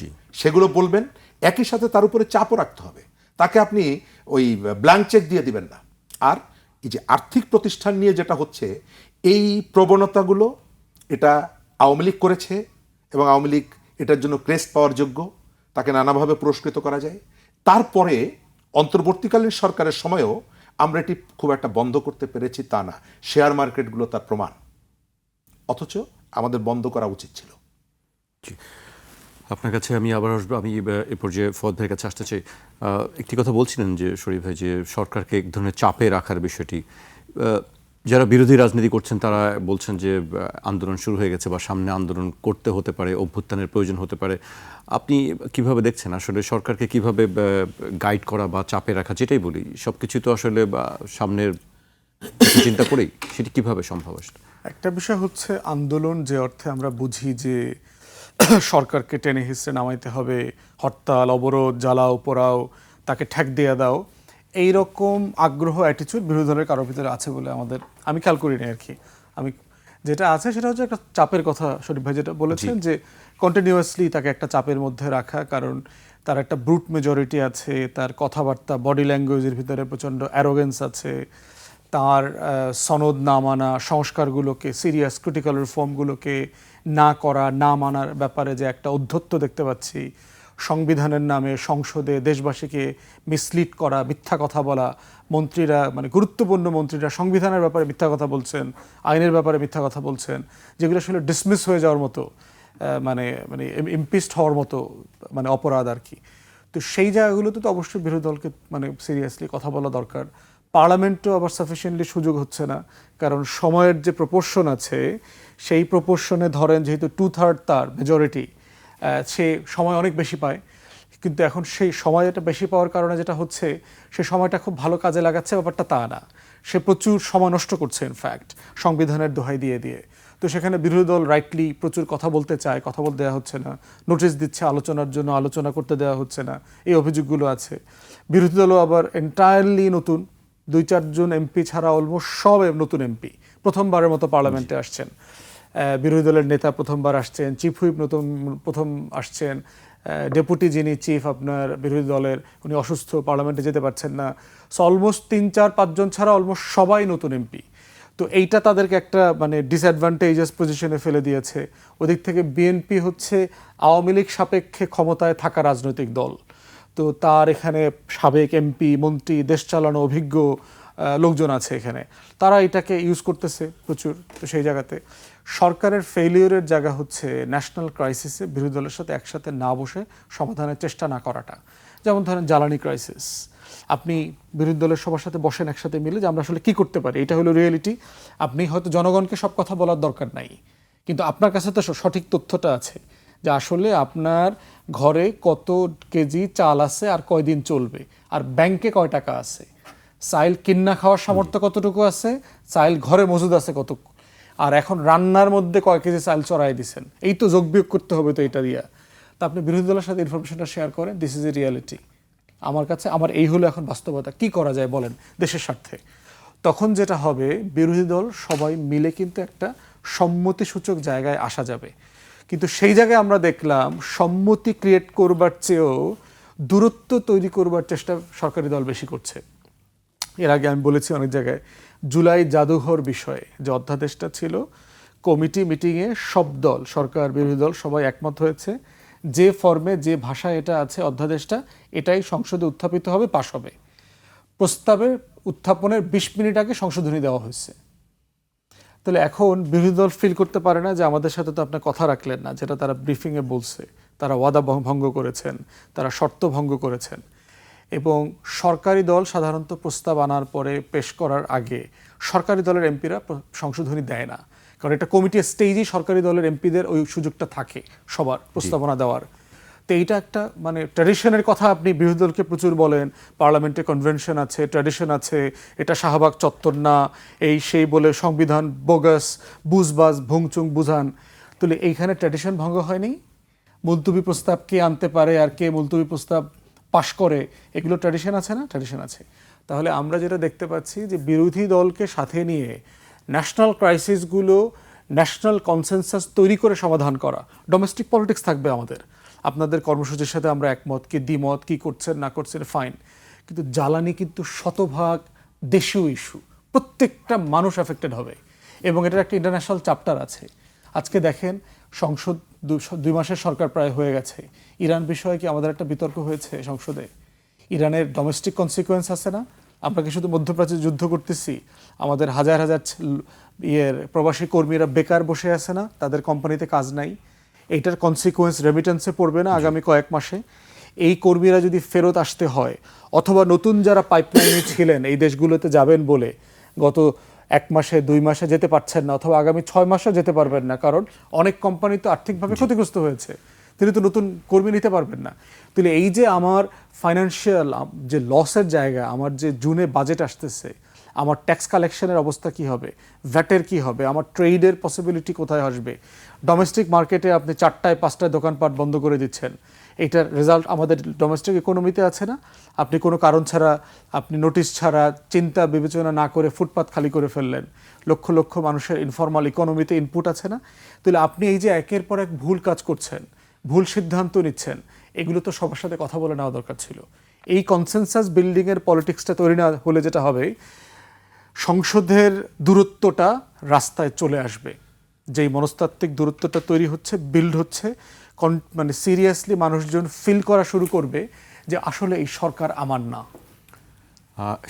S2: সেগুলো বলবেন, একই সাথে তার উপরে চাপও রাখতে হবে। তাকে আপনি ওই ব্ল্যাঙ্ক চেক দিয়ে দিবেন না। আর এই যে আর্থিক প্রতিষ্ঠান নিয়ে যেটা হচ্ছে, এই প্রবণতাগুলো এটা আওয়ামী লীগ করেছে এবং আওয়ামী লীগ এটার জন্য ক্রেস্ট পাওয়ার যোগ্য, তাকে নানাভাবে পুরস্কৃত করা যায়। তারপরে অন্তর্বর্তীকালীন সরকারের সময়ও আমরা এটি খুব একটা বন্ধ করতে পেরেছি তা না। শেয়ার মার্কেটগুলো তার প্রমাণ। অথচ আমাদের বন্ধ করা উচিত ছিল।
S1: আপনার কাছে আমি আবার আসবো। আমি এ পর্যায়ে ফওয়াদ ভাইয়ের কাছে আসতে চাই। একটি কথা বলছিলেন যে শরীফ ভাই, যে সরকারকে এক ধরনের চাপে রাখার বিষয়টি, যারা বিরোধী রাজনীতি করছেন তারা বলছেন যে আন্দোলন শুরু হয়ে গেছে বা সামনে আন্দোলন করতে হতে পারে, অভ্যুত্থানের প্রয়োজন হতে পারে। আপনি কিভাবে দেখছেন আসলে সরকারকে কিভাবে গাইড করা বা চাপে রাখা, যেটাই বলি, সব কিছু তো আসলে সামনের চিন্তা করেই সেটি কিভাবে সম্ভব? আসলে
S3: একটা বিষয় হচ্ছে আন্দোলন যে অর্থে আমরা বুঝি যে সরকারকে টেনে হিসেবে নামাইতে হবে, হরতাল, অবরোধ, জ্বালাও পোড়াও, তাকে ঠেক দিয়ে দাও, এইরকম আগ্রহ অ্যাটিচিউড বিরোধী দলের কারোর ভিতরে আছে বলে আমি খেয়াল করিনি আর কি। আমি যেটা আছে সেটা হচ্ছে একটা চাপের কথা শরীফ ভাই যেটা বলেছেন, যে কন্টিনিউয়াসলি তাকে একটা চাপের মধ্যে রাখা, কারণ তার একটা ব্রুট মেজরিটি আছে, তার কথাবার্তা, বডি ল্যাঙ্গুয়েজের ভিতরে প্রচণ্ড অ্যারোগেন্স আছে, তার সনদ না মানা, সংস্কারগুলোকে, সিরিয়াস ক্রিটিক্যাল রিফর্মগুলোকে না করা, না মানার ব্যাপারে যে একটা ঔদ্ধত্য দেখতে পাচ্ছি, সংবিধানের নামে সংসদে দেশবাসীকে মিসলিড করা, মিথ্যা কথা বলা, মন্ত্রীরা মানে গুরুত্বপূর্ণ মন্ত্রীরা সংবিধানের ব্যাপারে মিথ্যা কথা বলছেন, আইনের ব্যাপারে মিথ্যা কথা বলছেন, যেগুলো আসলে ডিসমিস হয়ে যাওয়ার মতো, মানে মানে ইমপিচড হওয়ার মতো মানে অপরাধ আর কি। তো সেই জায়গাগুলোতে তো অবশ্যই বিরোধী দলকে মানে সিরিয়াসলি কথা বলা দরকার। পার্লামেন্টও আবার সাফিসিয়েন্টলি সুযোগ হচ্ছে না, কারণ সময়ের যে প্রপোর্শন আছে সেই প্রপোর্শনে ধরেন যেহেতু 2/3 তার মেজরিটি, সে সময় অনেক বেশি পায়। কিন্তু এখন সেই সময়টা বেশি পাওয়ার কারণে যেটা হচ্ছে, সে সময়টা খুব ভালো কাজে লাগাচ্ছে ব্যাপারটা তা না, সে প্রচুর সময় নষ্ট করছে ইনফ্যাক্ট সংবিধানের দোহাই দিয়ে দিয়ে। তো সেখানে বিরোধী দল রাইটলি প্রচুর কথা বলতে চায়, কথা বলতে দেওয়া হচ্ছে না, নোটিশ দিচ্ছে আলোচনার জন্য, আলোচনা করতে দেওয়া হচ্ছে না, এই অভিযোগগুলো আছে। বিরোধী দলও আবার এন্টায়ারলি নতুন, 2-4 জন এমপি ছাড়া অলমোস্ট সব নতুন এমপি, প্রথমবারের মতো পার্লামেন্টে আসছেন। বিরোধী দলের নেতা প্রথমবার আসছেন, চিফ হুইপ প্রথম আসছেন, ডেপুটি যিনি চিফ আপনার বিরোধী দলের উনি অসুস্থ, পার্লামেন্টে যেতে পারছেন না। সো অলমোস্ট 3-4-5 জন ছাড়া অলমোস্ট সবাই নতুন এমপি। তো এইটা তাদেরকে একটা মানে ডিসঅ্যাডভান্টেজাস পজিশনে ফেলে দিয়েছে। ওদিক থেকে বিএনপি হচ্ছে আওয়ামী লীগ সাপেক্ষে ক্ষমতায় থাকা রাজনৈতিক দল, তো তার এখানে সাবেক এমপি, মন্ত্রী, দেশ চালানো অভিজ্ঞ লোকজন আছে এখানে, তারা এটাকে ইউজ করতেছে প্রচুর। তো সেই জায়গাতে সরকারের ফেলিওরের জায়গা হচ্ছে ন্যাশনাল ক্রাইসিসে বিরোধী দলের সাথে একসাথে না বসে সমাধানের চেষ্টা না করাটা। যেমন ধরেন জ্বালানি ক্রাইসিস, আপনি বিরোধী দলের সবার সাথে বসেন একসাথে মিলে যে আমরা আসলে কি করতে পারি, এটা হলো রিয়েলিটি। আপনি হয়তো জনগণকে সব কথা বলার দরকার নাই, কিন্তু আপনার কাছে তো সঠিক তথ্যটা আছে যে আসলে আপনার ঘরে কত কেজি চাল আছে আর কয়দিন চলবে, আর ব্যাংকে কয় টাকা আছে, চাইল কিন্না খাওয়ার সামর্থ্য কতটুকু আছে, চাইল ঘরে মজুদ আছে কত, আর এখন রান্নার মধ্যে কয় কেজি চাল চড়াই দিচ্ছেন, এই তো যোগ বিয়োগ করতে হবে তো এটা দিয়া। তা আপনি বিরোধী দলের সাথে ইনফরমেশনটা শেয়ার করেন, দিস ইজ এ রিয়ালিটি। আমার কাছে আমার এই হলো এখন বাস্তবতা, কি করা যায় বলেন দেশের স্বার্থে। তখন যেটা হবে, বিরোধী দল সবাই মিলে কিন্তু একটা সম্মতিসূচক জায়গায় আসা যাবে। কিন্তু সেই জায়গায় আমরা দেখলাম সম্মতি ক্রিয়েট করবার চেয়েও দূরত্ব তৈরি করবার চেষ্টা সরকারি দল বেশি করছে। এর আগে আমি বলেছি অনেক জায়গায়, জুলাই জাদুঘর বিষয়ে যে অধ্যাদেশটা ছিল, কমিটি মিটিংয়ে সব দল, সরকার বিরোধী দল সবাই একমত হয়েছে যে ফর্মে যে ভাষায় এটা আছে অধ্যাদেশটা, এটাই সংসদে উত্থাপিত হবে, পাশ হবে। প্রস্তাবের উত্থাপনের ২০ মিনিট আগে সংশোধনী দেওয়া হয়েছে। তাহলে এখন বিরোধী দল ফিল করতে পারে না যে আমাদের সাথে তো আপনার কথা রাখলেন না, যেটা তারা ব্রিফিংয়ে বলছে, তারা ওয়াদা ভঙ্গ করেছেন, তারা শর্ত ভঙ্গ করেছেন। এবং সরকারি দল সাধারণত প্রস্তাব আনার পরে পেশ করার আগে সরকারি দলের এমপিরা সংশোধনী দেয় না, কারণ এটা কমিটি স্টেজেই সরকারি দলের এমপিদের ওই সুযোগটা থাকে সবার প্রস্তাবনা দেওয়ার। তো এইটা একটা মানে ট্র্যাডিশনের কথা আপনি বিরোধী দলকে প্রচুর বলেন, পার্লামেন্টে কনভেনশন আছে, ট্র্যাডিশন আছে, এটা শাহবাগ চত্বর না, এই সেই বলে সংবিধান বোগাস, বুঝবাজ ভুংচুং বুঝান। তাহলে এইখানে ট্র্যাডিশন ভঙ্গ হয়নি? মুলতবি প্রস্তাব কে আনতে পারে আর কে মুলতবি প্রস্তাব পাশ করে, এগুলো ট্র্যাডিশন আছে না? ট্র্যাডিশন আছে। তাহলে আমরা যেটা দেখতে পাচ্ছি যে বিরোধী দলকে সাথে নিয়ে ন্যাশনাল ক্রাইসিসগুলো ন্যাশনাল কনসেনসাস তৈরি করে সমাধান করা। ডোমেস্টিক পলিটিক্স থাকবে আমাদের, আপনাদের কর্মসূচির সাথে আমরা একমত কি দ্বিমত, কি করছেন না করছেন ফাইন, কিন্তু জ্বালানি কিন্তু শতভাগ দেশীয় ইস্যু, প্রত্যেকটা মানুষ অ্যাফেক্টেড হবে এবং এটার একটা ইন্টারন্যাশনাল চ্যাপ্টার আছে। আজকে দেখেন সংসদ ২ মাসের সরকার প্রায় হয়ে গেছে, ইরান বিষয়ে কি আমাদের একটা বিতর্ক হয়েছে সংসদে? ইরানের ডোমেস্টিক কনসিকুয়েন্স আছে না? আমরা কি শুধু মধ্যপ্রাচ্যে যুদ্ধ করতেছি? আমাদের হাজার হাজার প্রবাসী কর্মীরা বেকার বসে আছে না, তাদের কোম্পানিতে কাজ নাই, এইটার কনসিকুয়েন্স রেমিটেন্সে পড়বে না আগামী কয়েক মাসে? এই কর্মীরা যদি ফেরত আসতে হয়, অথবা নতুন যারা পাইপলাইনে ছিলেন এই দেশগুলোতে যাবেন বলে গত 1 মাসে 2 মাসে যেতে পারছেন না, অথবা আগামী 6 মাসেও যেতে পারবেন না, কারণ অনেক কোম্পানি তো আর্থিকভাবে ক্ষতিগ্রস্ত হয়েছে, তিনি তো নতুন কর্মী নিতে পারবেন না। তাহলে এই যে আমার ফাইন্যান্সিয়াল যে লসের জায়গা, আমার যে জুনে বাজেট আসতেছে, আমার ট্যাক্স কালেকশনের অবস্থা কি হবে, ভ্যাটের কি হবে, আমার ট্রেডের পসিবিলিটি কোথায় আসবে? ডোমেস্টিক মার্কেটে আপনি 4টায় 5টায় দোকানপাট বন্ধ করে দিচ্ছেন, এইটার রেজাল্ট আমাদের ডোমেস্টিক ইকোনমিতে আছে না? আপনি কোনো কারণ ছাড়া, আপনি নোটিশ ছাড়া, চিন্তা বিবেচনা না করে ফুটপাত খালি করে ফেললেন, লক্ষ লক্ষ মানুষের ইনফর্মাল ইকোনমিতে ইনপুট আছে না? তাহলে আপনি এই যে একের পর এক ভুল কাজ করছেন, ভুল সিদ্ধান্ত নিচ্ছেন, এগুলো তো সবার সাথে কথা বলে নেওয়া দরকার ছিল। এই কনসেনসাস বিল্ডিংয়ের পলিটিক্সটা তৈরি না হলে যেটা হবে, সংসদের দূরত্বটা রাস্তায় চলে আসবে। যেই মনস্তাত্ত্বিক দূরত্বটা তৈরি হচ্ছে, বিল্ড হচ্ছে, মানে সিরিয়াসলি মানুষজন ফিল করা শুরু করবে যে আসলে এই সরকার আমার না।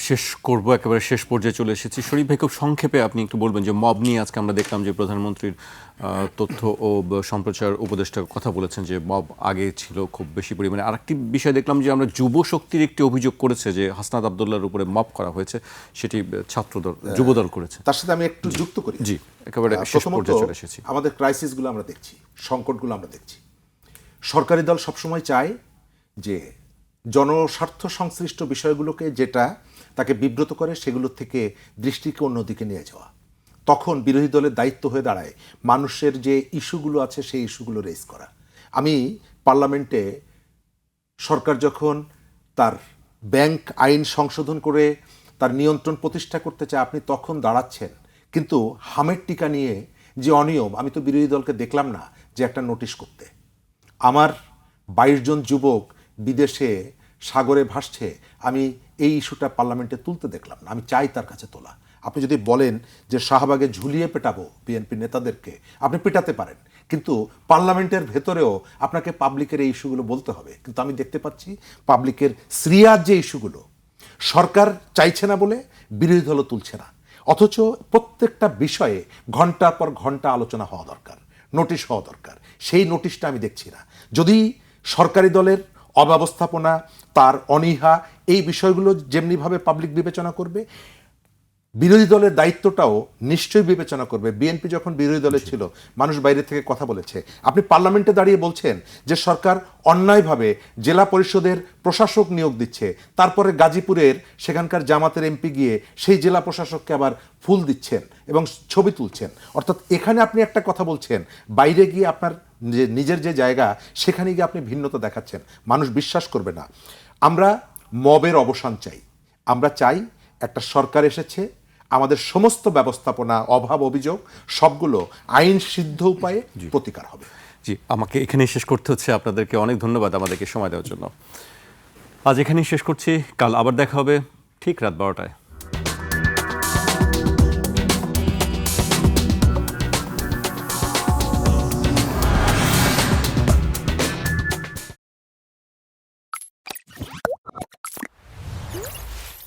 S1: শেষ করব, একেবারে শেষ পর্যায়ে চলে এসেছি। শরীফ ভাই, খুব সংক্ষেপে আপনি একটু বলবেন যে মব নিয়ে আজকে আমরা দেখলাম যে প্রধানমন্ত্রীর তথ্য ও সম্প্রচার উপদেষ্টা কথা বলেছেন যে মব আগে ছিল খুব বেশি পরিমাণে। আরেকটি বিষয় দেখলাম যে আমরা যুব শক্তির একটি অভিযোগ করেছে যে হাসনাত আবদুল্লাহর উপরে মব করা হয়েছে, সেটি ছাত্রদল যুবদল করেছে।
S2: তার সাথে আমি একটু যুক্ত করি।
S1: জি, একেবারে শেষ পর্যায়ে চলে এসেছি।
S2: আমাদের ক্রাইসিসগুলো আমরা দেখছি, সংকটগুলো আমরা দেখছি। সরকারি দল সবসময় চায় যে জনস্বার্থ সংশ্লিষ্ট বিষয়গুলোকে যেটা তাকে বিব্রত করে সেগুলোর থেকে দৃষ্টিকে অন্যদিকে নিয়ে যাওয়া। তখন বিরোধী দলের দায়িত্ব হয়ে দাঁড়ায় মানুষের যে ইস্যুগুলো আছে সেই ইস্যুগুলো রেজ করা। আমি পার্লামেন্টে সরকার যখন তার ব্যাংক আইন সংশোধন করে তার নিয়ন্ত্রণ প্রতিষ্ঠা করতে চায়, আপনি তখন দাঁড়াচ্ছেন, কিন্তু হামের টিকা নিয়ে যে অনিয়ম, আমি তো বিরোধী দলকে দেখলাম না যে একটা নোটিশ করতে। আমার 22 জন যুবক বিদেশে সাগরে ভাসছে, আমি এই ইস্যুটা পার্লামেন্টে তুলতে দেখলাম না। আমি চাই তার কাছে তোলা। আপনি যদি বলেন যে শাহবাগে ঝুলিয়ে পেটাবো বিএনপি নেতাদেরকে, আপনি পেটাতে পারেন, কিন্তু পার্লামেন্টের ভেতরেও আপনাকে পাবলিকের এই ইস্যুগুলো বলতে হবে। কিন্তু আমি দেখতে পাচ্ছি পাবলিকের সিরিয়াস যে ইস্যুগুলো সরকার চাইছে না বলে বিরোধী দলও তুলছে না। অথচ প্রত্যেকটা বিষয়ে ঘন্টার পর ঘন্টা আলোচনা হওয়া দরকার, নোটিশ হওয়া দরকার। সেই নোটিশটা আমি দেখছি না। যদি সরকারি দলের অব্যবস্থাপনা, তার অনীহা, এই বিষয়গুলো যেমনিভাবে পাবলিক বিবেচনা করবে, বিরোধী দলের দায়িত্বটাও নিশ্চয়ই বিবেচনা করবে। বিএনপি যখন বিরোধী দলে ছিল, মানুষ বাইরে থেকে কথা বলেছে। আপনি পার্লামেন্টে দাঁড়িয়ে বলছেন যে সরকার অন্যায়ভাবে জেলা পরিষদের প্রশাসক নিয়োগ দিচ্ছে, তারপরে গাজীপুরের সেখানকার জামাতের এমপি গিয়ে সেই জেলা প্রশাসককে আবার ফুল দিচ্ছেন এবং ছবি তুলছেন। অর্থাৎ এখানে আপনি একটা কথা বলছেন, বাইরে গিয়ে আপনার যে নিজের যে জায়গা সেখানে গিয়ে আপনি ভিন্নতা দেখাচ্ছেন, মানুষ বিশ্বাস করবে না। আমরা মবের অবসান চাই। আমরা চাই একটা সরকার এসেছে, আমাদের সমস্ত ব্যবস্থাপনা, অভাব, অভিযোগ সবগুলো আইন সিদ্ধ উপায়ে প্রতিকার হবে।
S1: জি, আমাকে এখানেই শেষ করতে হচ্ছে। আপনাদেরকে অনেক ধন্যবাদ আমাদেরকে সময় দেওয়ার জন্য। আজ এখানেই শেষ করছি। কাল আবার দেখা হবে ঠিক রাত 12টায়।